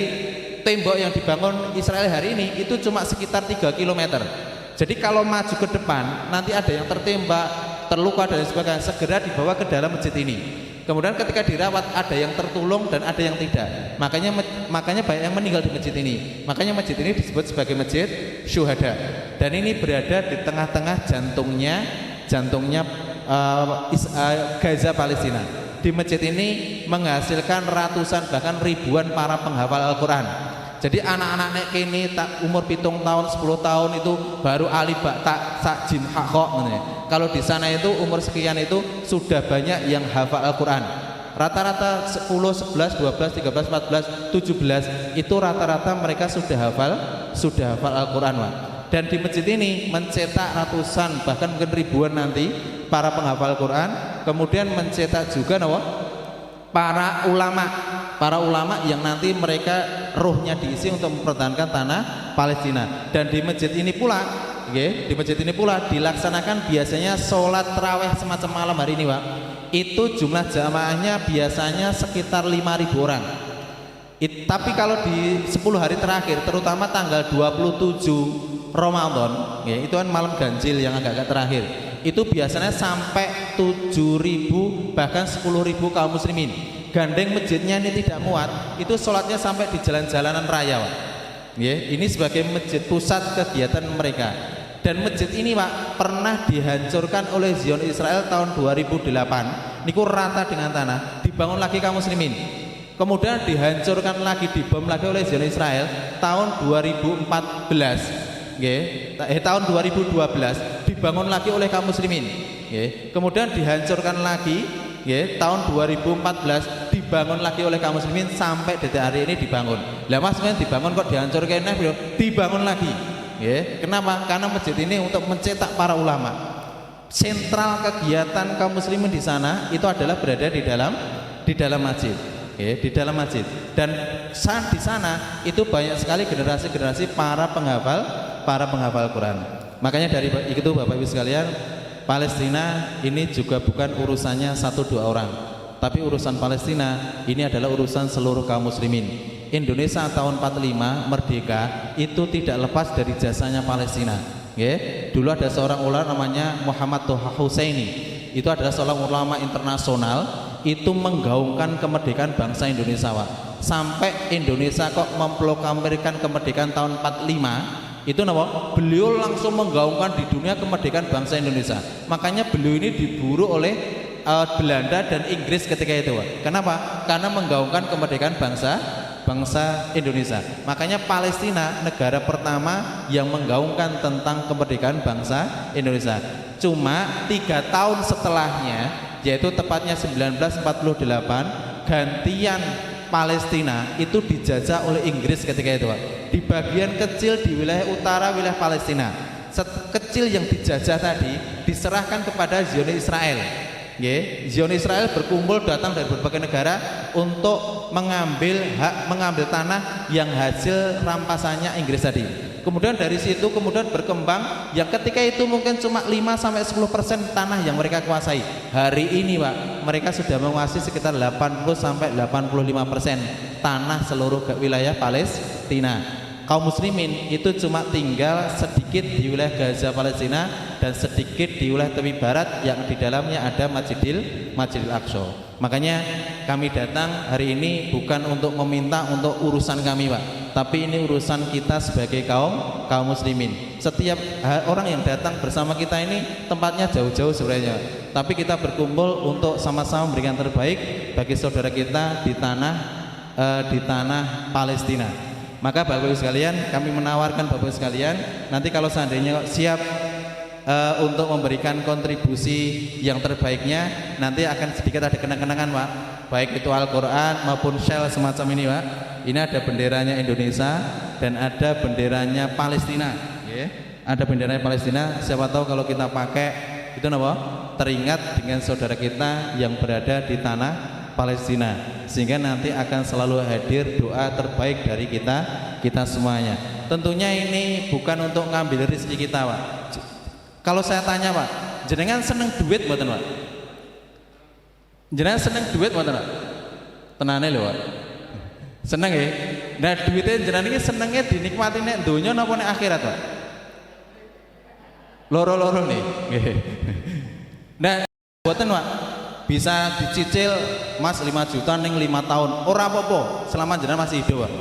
tembok yang dibangun Israel hari ini itu cuma sekitar 3 km. Jadi kalau maju ke depan nanti ada yang tertembak, terluka dan sebagainya, segera dibawa ke dalam masjid ini. Kemudian ketika dirawat ada yang tertolong dan ada yang tidak. Makanya banyak yang meninggal di masjid ini. Makanya masjid ini disebut sebagai masjid syuhada. Dan ini berada di tengah-tengah jantungnya Gaza Palestina. Di masjid ini menghasilkan ratusan bahkan ribuan para penghafal Al-Qur'an. Jadi anak-anak nek kene tak umur 7 tahun, 10 tahun itu baru alif ba ta sa jim ha kha. Kalau di sana itu umur sekian itu sudah banyak yang hafal Al-Qur'an. Rata-rata 10, 11, 12, 13, 14, 17 itu rata-rata mereka sudah hafal Al-Qur'an, Pak. Dan di masjid ini mencetak ratusan bahkan mungkin ribuan nanti para penghafal Al-Qur'an. Kemudian mencetak juga para ulama yang nanti mereka rohnya diisi untuk mempertahankan tanah Palestina. Dan di masjid ini pula dilaksanakan biasanya sholat tarawih semacam malam hari ini, Pak. Itu jumlah jamaahnya biasanya sekitar 5.000 orang. Tapi kalau di 10 hari terakhir terutama tanggal 27 Ramadan, ya, itu kan malam ganjil yang agak-agak terakhir. Itu biasanya sampai 7.000 bahkan 10.000 kaum muslimin. Gandeng masjidnya ini tidak muat, itu sholatnya sampai di jalan-jalanan raya, Pak. Ya, ini sebagai masjid pusat kegiatan mereka. Dan masjid ini, Pak, pernah dihancurkan oleh Zion Israel tahun 2008. Niku rata dengan tanah, dibangun lagi kaum muslimin. Kemudian dihancurkan lagi, dibom lagi oleh Zion Israel tahun 2014. Tahun 2012 dibangun lagi oleh kaum muslimin. Kemudian dihancurkan lagi, tahun 2014 dibangun lagi oleh kaum muslimin sampai detik hari ini dibangun. Lah Mas, dibangun kok dihancurkan, dibangun lagi. Kenapa? Karena masjid ini untuk mencetak para ulama. Sentral kegiatan kaum muslimin di sana itu adalah berada di dalam masjid. Di dalam masjid. Dan saat di sana itu banyak sekali generasi-generasi para penghafal Quran. Makanya dari itu Bapak Ibu sekalian, Palestina ini juga bukan urusannya 1-2 orang, tapi urusan Palestina ini adalah urusan seluruh kaum muslimin. Indonesia tahun 45 merdeka itu tidak lepas dari jasanya Palestina. Dulu ada seorang ulama namanya Muhammad Toha Husaini. Itu adalah seorang ulama internasional, itu menggaungkan kemerdekaan bangsa Indonesia, Pak. Sampai Indonesia kok memproklamirkan kemerdekaan tahun 45, itu nama beliau langsung menggaungkan di dunia kemerdekaan bangsa Indonesia. Makanya beliau ini diburu oleh Belanda dan Inggris ketika itu, Pak. Kenapa? Karena menggaungkan kemerdekaan bangsa Indonesia. Makanya Palestina negara pertama yang menggaungkan tentang kemerdekaan bangsa Indonesia. Cuma 3 tahun setelahnya, yaitu tepatnya 1948, gantian Palestina itu dijajah oleh Inggris ketika itu, Pak. Di bagian kecil di wilayah utara wilayah Palestina, kecil yang dijajah tadi diserahkan kepada Zion Israel. Zion Israel berkumpul datang dari berbagai negara untuk mengambil tanah yang hasil rampasannya Inggris tadi. Kemudian dari situ berkembang yang ketika itu mungkin cuma 5-10% tanah yang mereka kuasai. Hari ini, Pak, mereka sudah menguasai sekitar 80-85% tanah seluruh wilayah Palestina. Kaum muslimin itu cuma tinggal sedikit di wilayah Gaza Palestina dan sedikit di wilayah tepi barat yang di dalamnya ada Masjidil Aqsa. Makanya kami datang hari ini bukan untuk meminta untuk urusan kami, Pak, tapi ini urusan kita sebagai kaum muslimin. Setiap orang yang datang bersama kita ini tempatnya jauh-jauh sebenarnya, tapi kita berkumpul untuk sama-sama memberikan terbaik bagi saudara kita di tanah Palestina. Maka Bapak Ibu sekalian, kami menawarkan Bapak Ibu sekalian, nanti kalau seandainya siap untuk memberikan kontribusi yang terbaiknya, nanti akan sedikit ada kenang-kenangan, Pak. Baik itu Al-Quran maupun shell semacam ini, Pak. Ini ada benderanya Indonesia dan ada benderanya Palestina. Ada benderanya Palestina. Siapa tahu kalau kita pakai itu teringat dengan saudara kita yang berada di tanah Palestina, sehingga nanti akan selalu hadir doa terbaik dari kita semuanya. Tentunya ini bukan untuk ngambil rezeki kita, Pak. Kalau saya tanya, Pak, jenengan seneng duit mboten, Pak? Jenengan seneng duit mboten, Pak? Tenane lho, Pak. Seneng ya? Nah, duitnya jenengan ini senengnya dinikmati nek donya napa nek akhirat, Pak? Loro-loro nih. Nah, mboten, Pak. Bisa dicicil Mas 5 juta ning 5 tahun ora apa-apa selama jenengan masih hidup, Pak.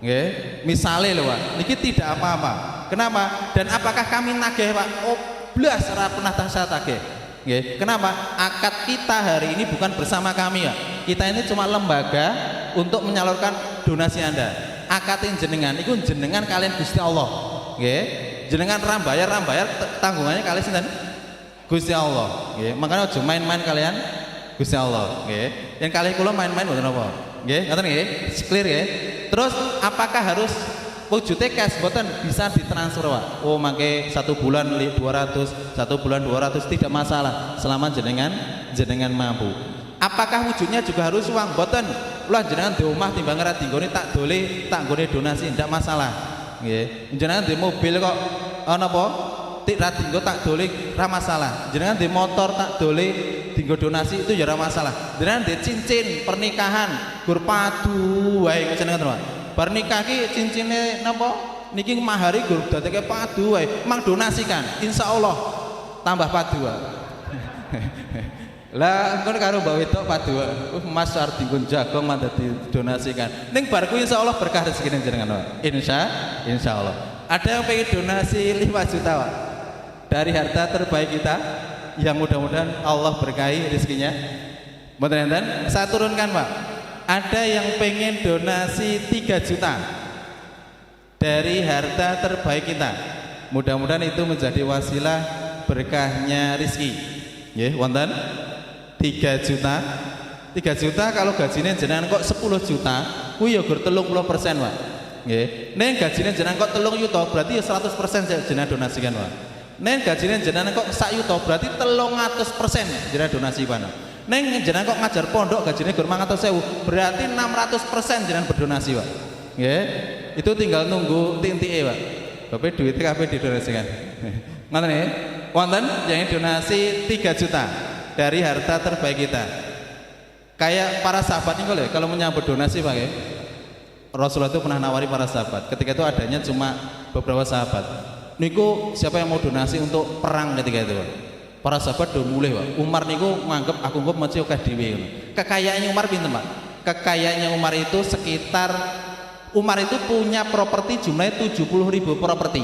Nggih, misale lho, Pak, niki tidak apa-apa. Kenapa? Dan apakah kami nagih, Pak? Oh, blas ora pernah saya tagih. Nggih. Kenapa? Akad kita hari ini bukan bersama kami, ya. Kita ini cuma lembaga untuk menyalurkan donasi Anda. Akadin jenengan iku jenengan kalian Gusti Allah. Nggih. Jenengan rambayar tanggungannya kalian sinten? Gusti Allah, makanya aja main-main kalian Gusti Allah, yang kalian kula main-main mboten napa, ngoten nggih, clear ya. Terus apakah harus wujudnya cash? Mboten, bisa ditransfer, Pak. Oh, mangke 1 bulan 200, 1 bulan 200 tidak masalah selama jenengan mampu. Apakah wujudnya juga harus uang? Mboten. Ulah jenengan di omah timbang ora dinggone tak nggone donasi ndak masalah, nggih. Jenengan di mobil kok napa? Tidak tinggal tak dole ra masalah. Jenengan di motor tak dole tinggal donasi itu ya ra masalah. Jenengan di cincin pernikahan gur padu wae jenengan, Pak. Bar nikah ki cincine napa niki mahari gur dadeke padu wae, mang donasikan. Insyaallah tambah padu wae. Lah engko karo mbak wedok padu wae. Mas arep dinggon jagong mandat didonasikan. Ning bar kuwi insyaallah berkah rezekine jenengan wae. Insyaallah. Ada yang pengen donasi 5 juta Pak, dari harta terbaik kita yang mudah-mudahan Allah berkahi rezekinya. Mboten enten, saya turunkan Pak. Ada yang pengen donasi 3 juta dari harta terbaik kita. Mudah-mudahan itu menjadi wasilah berkahnya rezeki. Nggih, wonten 3 juta. 3 juta kalau gajinya jenengan kok 10 juta, kuwi ya gur 30%, Pak. Nggih. Ning gajinya jenengan kok 3 juta, berarti ya 100% jenengan donasikan, Pak. Ning gajinya jenengan kok 1 juta, berarti 300% jenengan donasi, Pak. Neng jenengan kok ngajar pondok gajinya gur 500.000, berarti 600% jenengan berdonasi, Pak. Nggih. Itu tinggal nunggu tintike, Pak. Bapak duitnya kabeh didonasikan. Ngoten nggih. Wonten yang donasi 3 juta dari harta terbaik kita. Kayak para sahabat niku lho, kalau menyambut donasi, Pak, ya. Rasulullah itu pernah nawari para sahabat. Ketika itu adanya cuma beberapa sahabat. Niku siapa yang mau donasi untuk perang ketika itu, Pak? Para sahabat udah mulai, Pak. Umar niku nganggep aku nggak mesti akeh dhewe ngono. Kekayaannya Umar pinten, Pak? Kekayaannya Umar itu sekitar Umar itu punya properti jumlahnya 70.000 properti.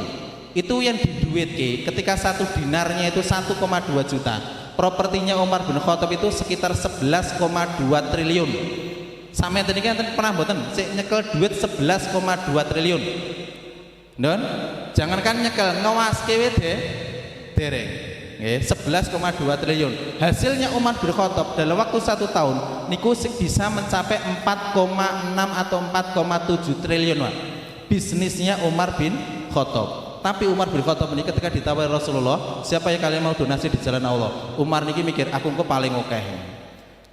Itu yang diduitke ketika 1 dinarnya itu 1,2 juta. Propertinya Umar bin Khattab itu sekitar 11,2 triliun. Sampe tadi kan pernah mboten sik nyekel duit 11,2 triliun. Don, jangankan nyekel ngawaske wae dereng. 11,2 triliun. Hasilnya Umar bin Khattab dalam waktu 1 tahun niku bisa mencapai 4,6 atau 4,7 triliun, Pak. Bisnisnya Umar bin Khattab. Tapi Umar bin Khattab ini ketika ditawari Rasulullah, siapa yang kalian mau donasi di jalan Allah? Umar niki mikir, aku engko paling oke.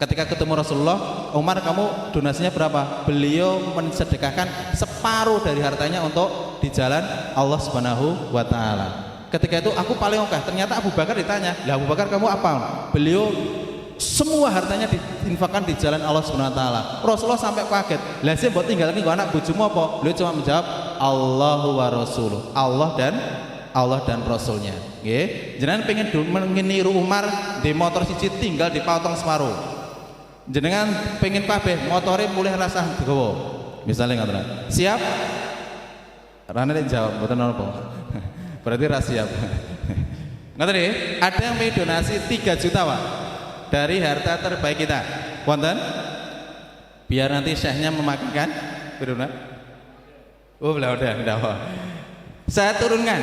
Ketika ketemu Rasulullah, Umar kamu donasinya berapa? Beliau mensedekahkan separuh dari hartanya untuk di jalan Allah Subhanahu wa taala. Ketika itu aku paling oke. Ternyata Abu Bakar ditanya, "Lah Abu Bakar kamu apa?" Beliau semua hartanya diinfakkan di jalan Allah Subhanahu wa taala. Rasulullah sampai kaget. Lah sih mbok tinggal iki anak bojomu apa? Beliau cuma menjawab, "Allahu wa rasuluh." Allah dan Rasulnya. Nggih. Jenengan pengen meniru Umar di motor siji tinggal di potong separuh. Jenengan pengen kabeh motore mulih rasa digawa. Misalnya ngoten. Siap? Rane jawab mboten napa. Berarti rahasia. Ngoten nggih, ada yang pengen donasi 3 juta, Pak, dari harta terbaik kita. Wonten? Biar nanti syekhnya memakankan. Beruna? Oh, udah. Saya turunkan.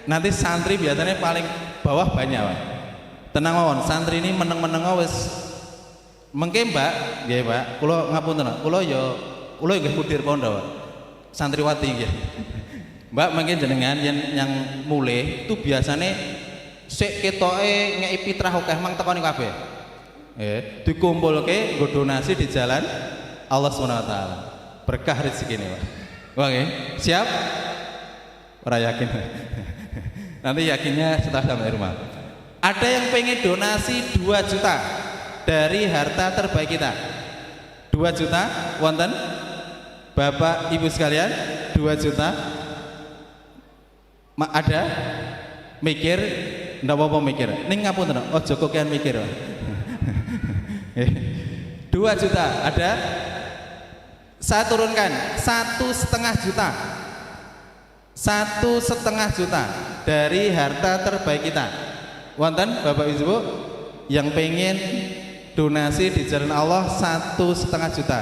Nanti santri biasanya paling bawah banyak, Pak. Tenang mawon, santri ini meneng-meneng wis mengke, Mbak. Nggih, Pak. Kula ngapunten, kula nggih mudir pondok, Pak. Santriwati nggih. Mbak, mungkin jenengan yang mulai itu biasanya sik ketoke ngeki fitrah akeh mang tekoni kabeh. Dikumpulke nggo donasi di jalan Allah Subhanahu wa taala. Berkah rezekine, Pak. Wah, nggih. Siap? Ora yakin. Nanti yakinnya setelah sampai rumah. Ada yang pengen donasi 2 juta dari harta terbaik kita. 2 juta, wonten? Bapak Ibu sekalian, 2 juta. Ada mikir ndak apa-apa mikir ning ngapunten aja kokean mikir 2 juta ada, saya turunkan 1,5 juta 1,5 juta dari harta terbaik kita. Wonten Bapak Ibu yang pengen donasi di jalan Allah 1,5 juta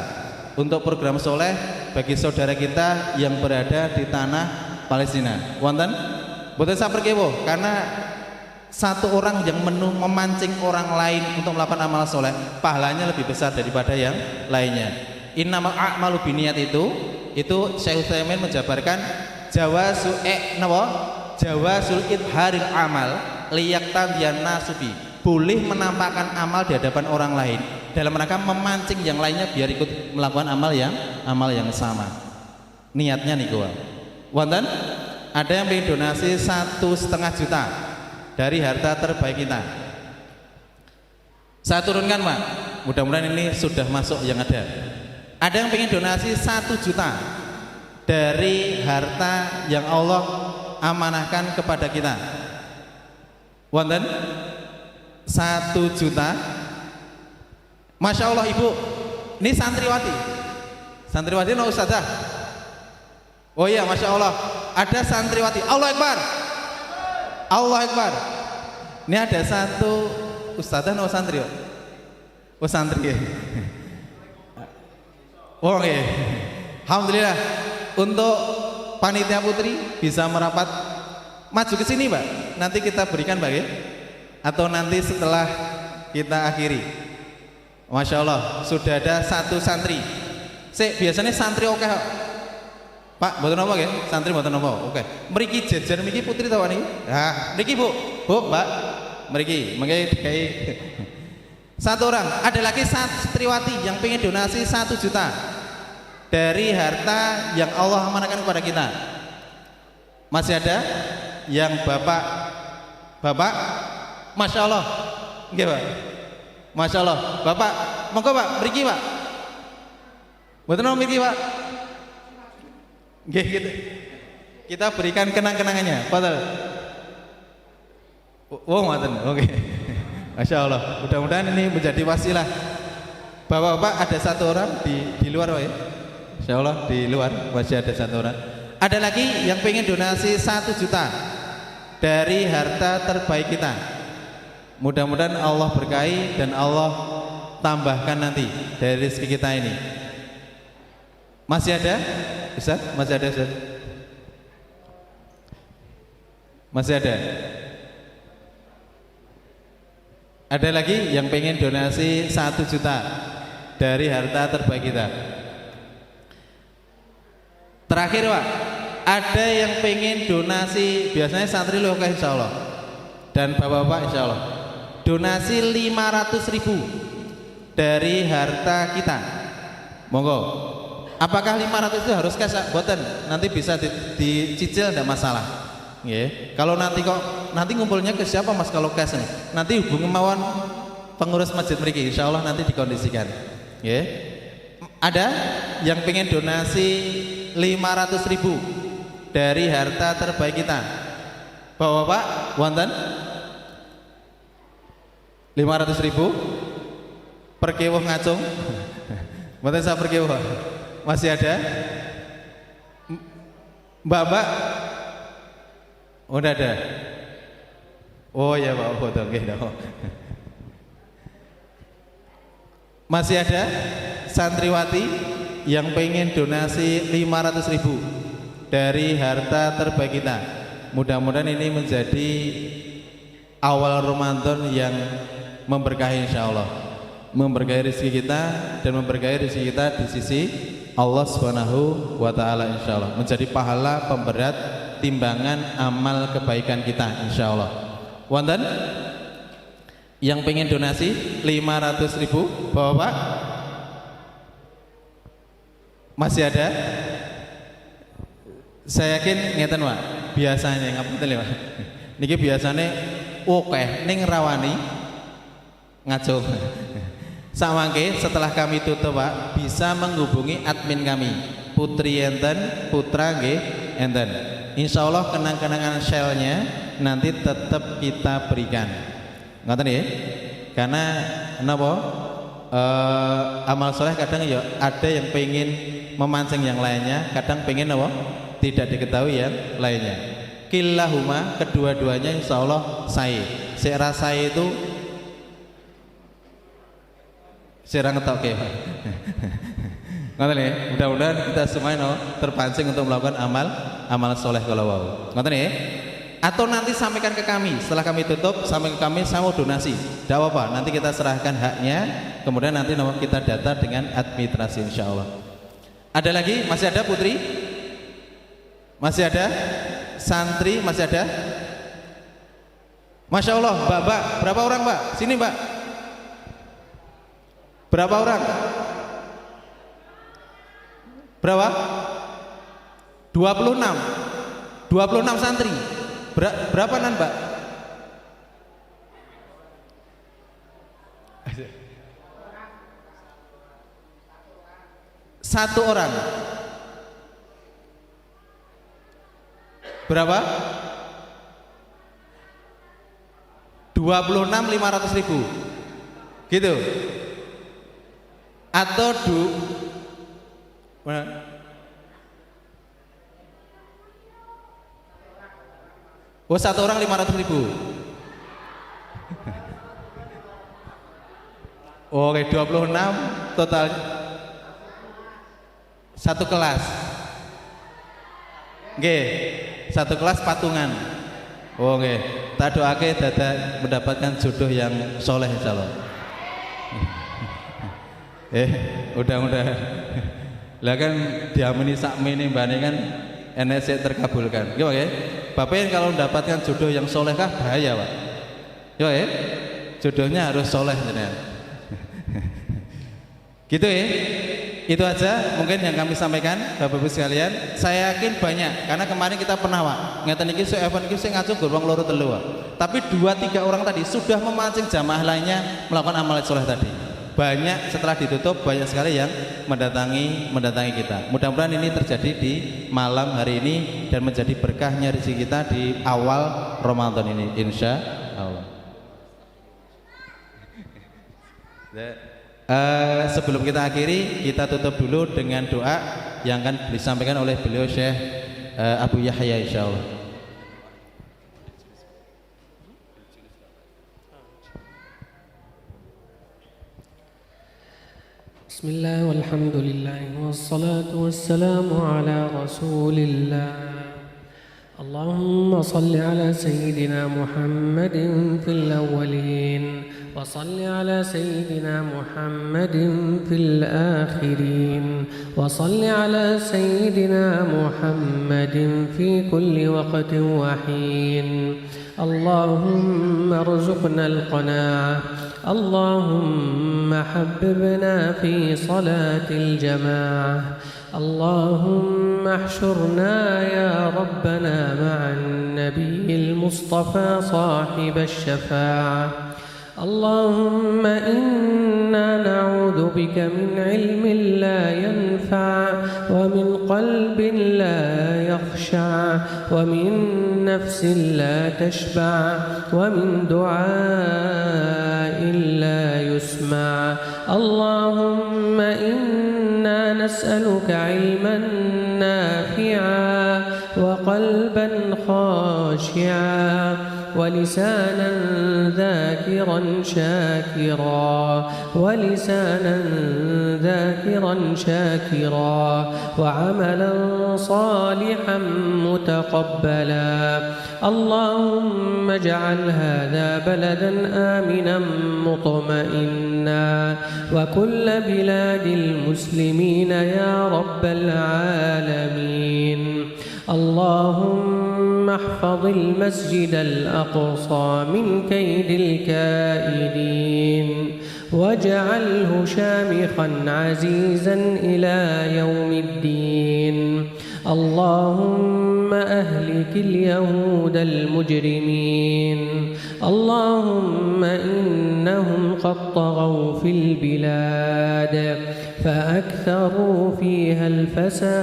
untuk program soleh bagi saudara kita yang berada di tanah Palestina. Wonten? Boten saperkewo, karena satu orang yang memancing orang lain untuk melakukan amal soleh, pahalanya lebih besar daripada yang lainnya. Innamal a'malu binniyat itu Syekh Utsaimin menjabarkan jawasul idharil amal liyaqtadiyan nasubi. Boleh menampakkan amal di hadapan orang lain dalam rangka memancing yang lainnya biar ikut melakukan amal yang sama. Niatnya niku. Wonten? Ada yang ingin donasi 1,5 juta dari harta terbaik kita. Saya turunkan, Pak. Mudah-mudahan ini sudah masuk yang ada. Ada yang ingin donasi 1 juta dari harta yang Allah amanahkan kepada kita? Wonten 1 juta. Masya Allah ibu, ini santriwati. Santriwati no ustazah? Oh iya, Masya Allah, ada santriwati. Allah Akbar, Allah Akbar. Ini ada 1 ustazah no santri? Oh santri. Oh iya. Alhamdulillah. Untuk panitia putri bisa merapat maju ke sini, Mbak. Nanti kita berikan, Mbak ya. Atau nanti setelah kita akhiri. Masya Allah, sudah ada 1 santri. Biasanya santri oke, Pak, mboten napa nggih? Santri mboten napa. Oke. Mriki jajar mriki putri ta niki? Nah, mriki Bu. Bu, Mbak. Mriki, mengke dikai 1 orang. Ada lagi santriwati yang pengen donasi 1 juta dari harta yang Allah amanahkan kepada kita. Masih ada yang Bapak? Masya Allah. Nggih, Pak. Masya Allah. Bapak, monggo Pak, mriki Pak. Mboten napa mriki Pak? Nggih, gitu. Kita berikan kenang-kenangannya. Padahal. Oh, ngoten. Oke. Masya Allah. Mudah-mudahan ini menjadi wasilah. Bapak-bapak ada 1 orang di luar, Pak ya. Insya Allah di luar masih ada 1 orang. Ada lagi yang pengen donasi 1 juta dari harta terbaik kita. Mudah-mudahan Allah berkahi dan Allah tambahkan nanti dari rezeki kita ini. Masih ada? Ustaz? Masih ada, Ustaz? Masih ada? Ada lagi yang pengen donasi 1 juta dari harta terbaik kita. Terakhir Pak, ada yang pengen donasi, biasanya santri loh insya Allah, dan bapak-bapak insya Allah, donasi 500.000 dari harta kita. Monggo. Apakah 500 itu harus cash? Boten, nanti bisa dicicil, tidak masalah. Yeah. Kalau nanti ngumpulnya ke siapa Mas kalau cash nih? Nanti hubungi mawon pengurus masjid mriki, insya Allah nanti dikondisikan. Yeah. Ada yang pengen donasi 500.000 dari harta terbaik kita. Bapak-bapak, wonten 500.000 perkewuh ngacung. Mboten saya perkewuh. Masih ada? Mbak-mbak? Udah ada. Oh ya Pak, foto nggih. Masih ada santriwati yang pengen donasi 500.000 dari harta terbaik kita. Mudah-mudahan ini menjadi awal Ramadan yang memberkahi insyaallah, memberkahi rezeki kita dan memberkahi rezeki kita di sisi Allah Subhanahu wa taala insyaallah, menjadi pahala pemberat timbangan amal kebaikan kita insyaallah. Wonten yang pengen donasi 500.000 Bapak? Masih ada? Saya yakin ngeten Pak, biasanya ngapunten lho Pak. Niki biasane akeh ning rawani ngajung. Samangke setelah kami tutup Pak, bisa menghubungi admin kami, Putri enten, Putra nggih enten. Insyaallah kenang-kenangan shellnya nanti tetap kita berikan. Ngoten nggih? Karena napa? Amal soleh kadang ya ada yang pengen memancing yang lainnya, kadang pengen apa? Tidak diketahui yang lainnya. Killahuma, kedua-duanya insyaallah saya. Saya rasa itu saya ngetoke. Ngoten ya. Mudah-mudahan kita semuanya terpancing untuk melakukan amal soleh kalau wau. Ngoten ya. Atau nanti sampaikan ke kami setelah kami tutup, sampaikan ke kami saya mau donasi. Tidak apa-apa, nanti kita serahkan haknya, kemudian nanti kita data dengan administrasi insyaallah. Ada lagi? Masih ada Putri? Masih ada? Santri masih ada? Masya Allah, Mbak, berapa orang Mbak? Sini Mbak. Berapa orang? Berapa? 26. 26 santri. Berapa nan Mbak? Satu orang. Berapa? 26.500.000 gitu atau satu orang 500.000. Oke, 26 total satu kelas. Oke, satu kelas patungan. Oke, tak doake dadak mendapatkan jodoh yang soleh insyaallah. Udah. Lah kan diamini sakmene mbane kan enek sik terkabulkan. Nggih, Pak. Bapak kalau mendapatkan jodoh yang soleh kah bahaya, Pak. Yo jodohnya harus soleh jenengan. Gitu ya. Itu aja mungkin yang kami sampaikan Bapak Ibu sekalian. Saya yakin banyak karena kemarin kita pernah Pak ngeten iki sok event iki sing ngajeng gorong loro telu Pak. Tapi 2-3 orang tadi sudah memancing jamaah lainnya melakukan amal soleh tadi. Banyak setelah ditutup banyak sekali yang mendatangi kita. Mudah-mudahan ini terjadi di malam hari ini dan menjadi berkahnya rezeki kita di awal Ramadan ini insya Allah. Sebelum kita akhiri, kita tutup dulu dengan doa yang akan disampaikan oleh beliau Syekh Abu Yahya insyaallah. Bismillah walhamdulillah wassalatu wassalamu ala rasulillah. Allahumma salli ala sayyidina Muhammadin fil awwalin وصل على سيدنا محمد في الآخرين وصل على سيدنا محمد في كل وقت وحين اللهم ارزقنا القناعة اللهم حببنا في صلاة الجماعة اللهم احشرنا يا ربنا مع النبي المصطفى صاحب الشفاعة اللهم إنا نعوذ بك من علم لا ينفع ومن قلب لا يخشع ومن نفس لا تشبع ومن دعاء لا يسمع اللهم إنا نسألك علما نافعا وقلبا خاشعا ولسانا ذاكرا شاكرا وعملا صالحا متقبلا اللهم اجعل هذا بلدا آمنا مطمئنا وكل بلاد المسلمين يا رب العالمين اللهم احفظ المسجد الأقصى من كيد الكائدين واجعله شامخا عزيزا إلى يوم الدين اللهم أهلك اليهود المجرمين اللهم إنهم قد طغوا في البلاد فأكثروا فيها الفساد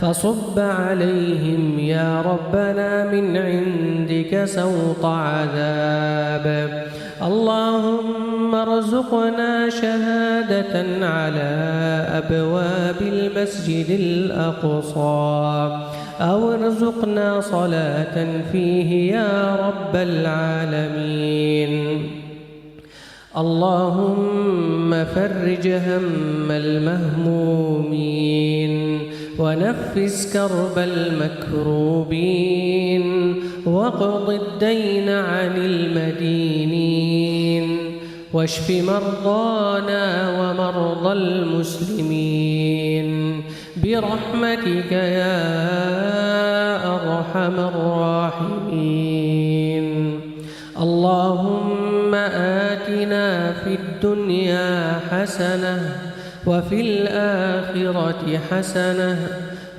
فصب عليهم يا ربنا من عندك سوط عذاب اللهم ارزقنا شهادة على أبواب المسجد الأقصى أو ارزقنا صلاة فيه يا رب العالمين اللهم فرج هم المهمومين ونفس كرب المكروبين واقض الدين عن المدينين واشف مرضانا ومرضى المسلمين برحمتك يا أرحم الراحمين اللهم آتنا في الدنيا حسنة وفي الآخرة حسنة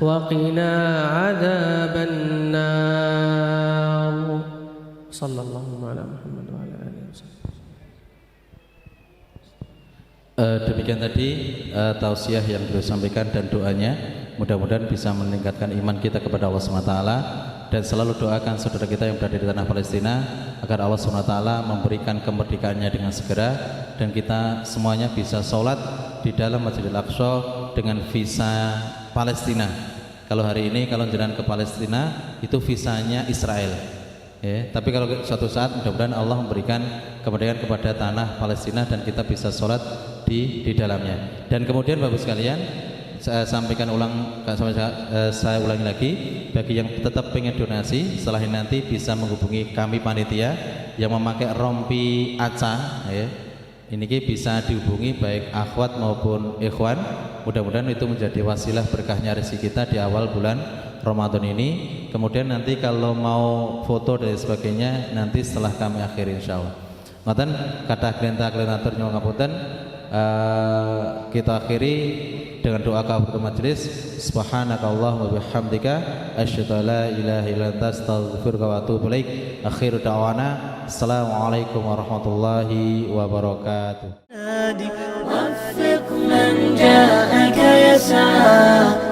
وقنا عذاب النار صلى الله على محمد وعلى آله وسلم Demikian tadi tausiah yang beliau sampaikan dan doanya, mudah-mudahan bisa meningkatkan iman kita kepada Allah SWT, dan selalu doakan saudara kita yang berada di tanah Palestina agar Allah SWT memberikan kemerdekaannya dengan segera, dan kita semuanya bisa sholat di dalam Masjidil Aqsa dengan visa Palestina. Kalau hari ini kalau jalan ke Palestina itu visanya Israel, ya. Tapi kalau suatu saat mudah-mudahan Allah memberikan kemerdekaan kepada tanah Palestina dan kita bisa sholat di dalamnya. Dan kemudian Bapak sekalian, saya sampaikan saya ulangi lagi, bagi yang tetap pengen donasi setelah ini nanti bisa menghubungi kami panitia yang memakai rompi aca, ya. Ini bisa dihubungi baik akhwat maupun ikhwan. Mudah-mudahan itu menjadi wasilah berkahnya rezeki kita di awal bulan Ramadan ini. Kemudian nanti kalau mau foto dan sebagainya nanti setelah kami akhiri insyaallah. Ngoten kata klien-klientatur nyuwun ngapunten, kita akhiri dengan doa kafaratul majelis. Subhanakallahumma wa bihamdika asyhadu an la ilaha illa anta astaghfiruka wa atubu ilaik. Akhiru da'wana assalamualaikum warahmatullahi wabarakatuh. وفق من جاءك يسعى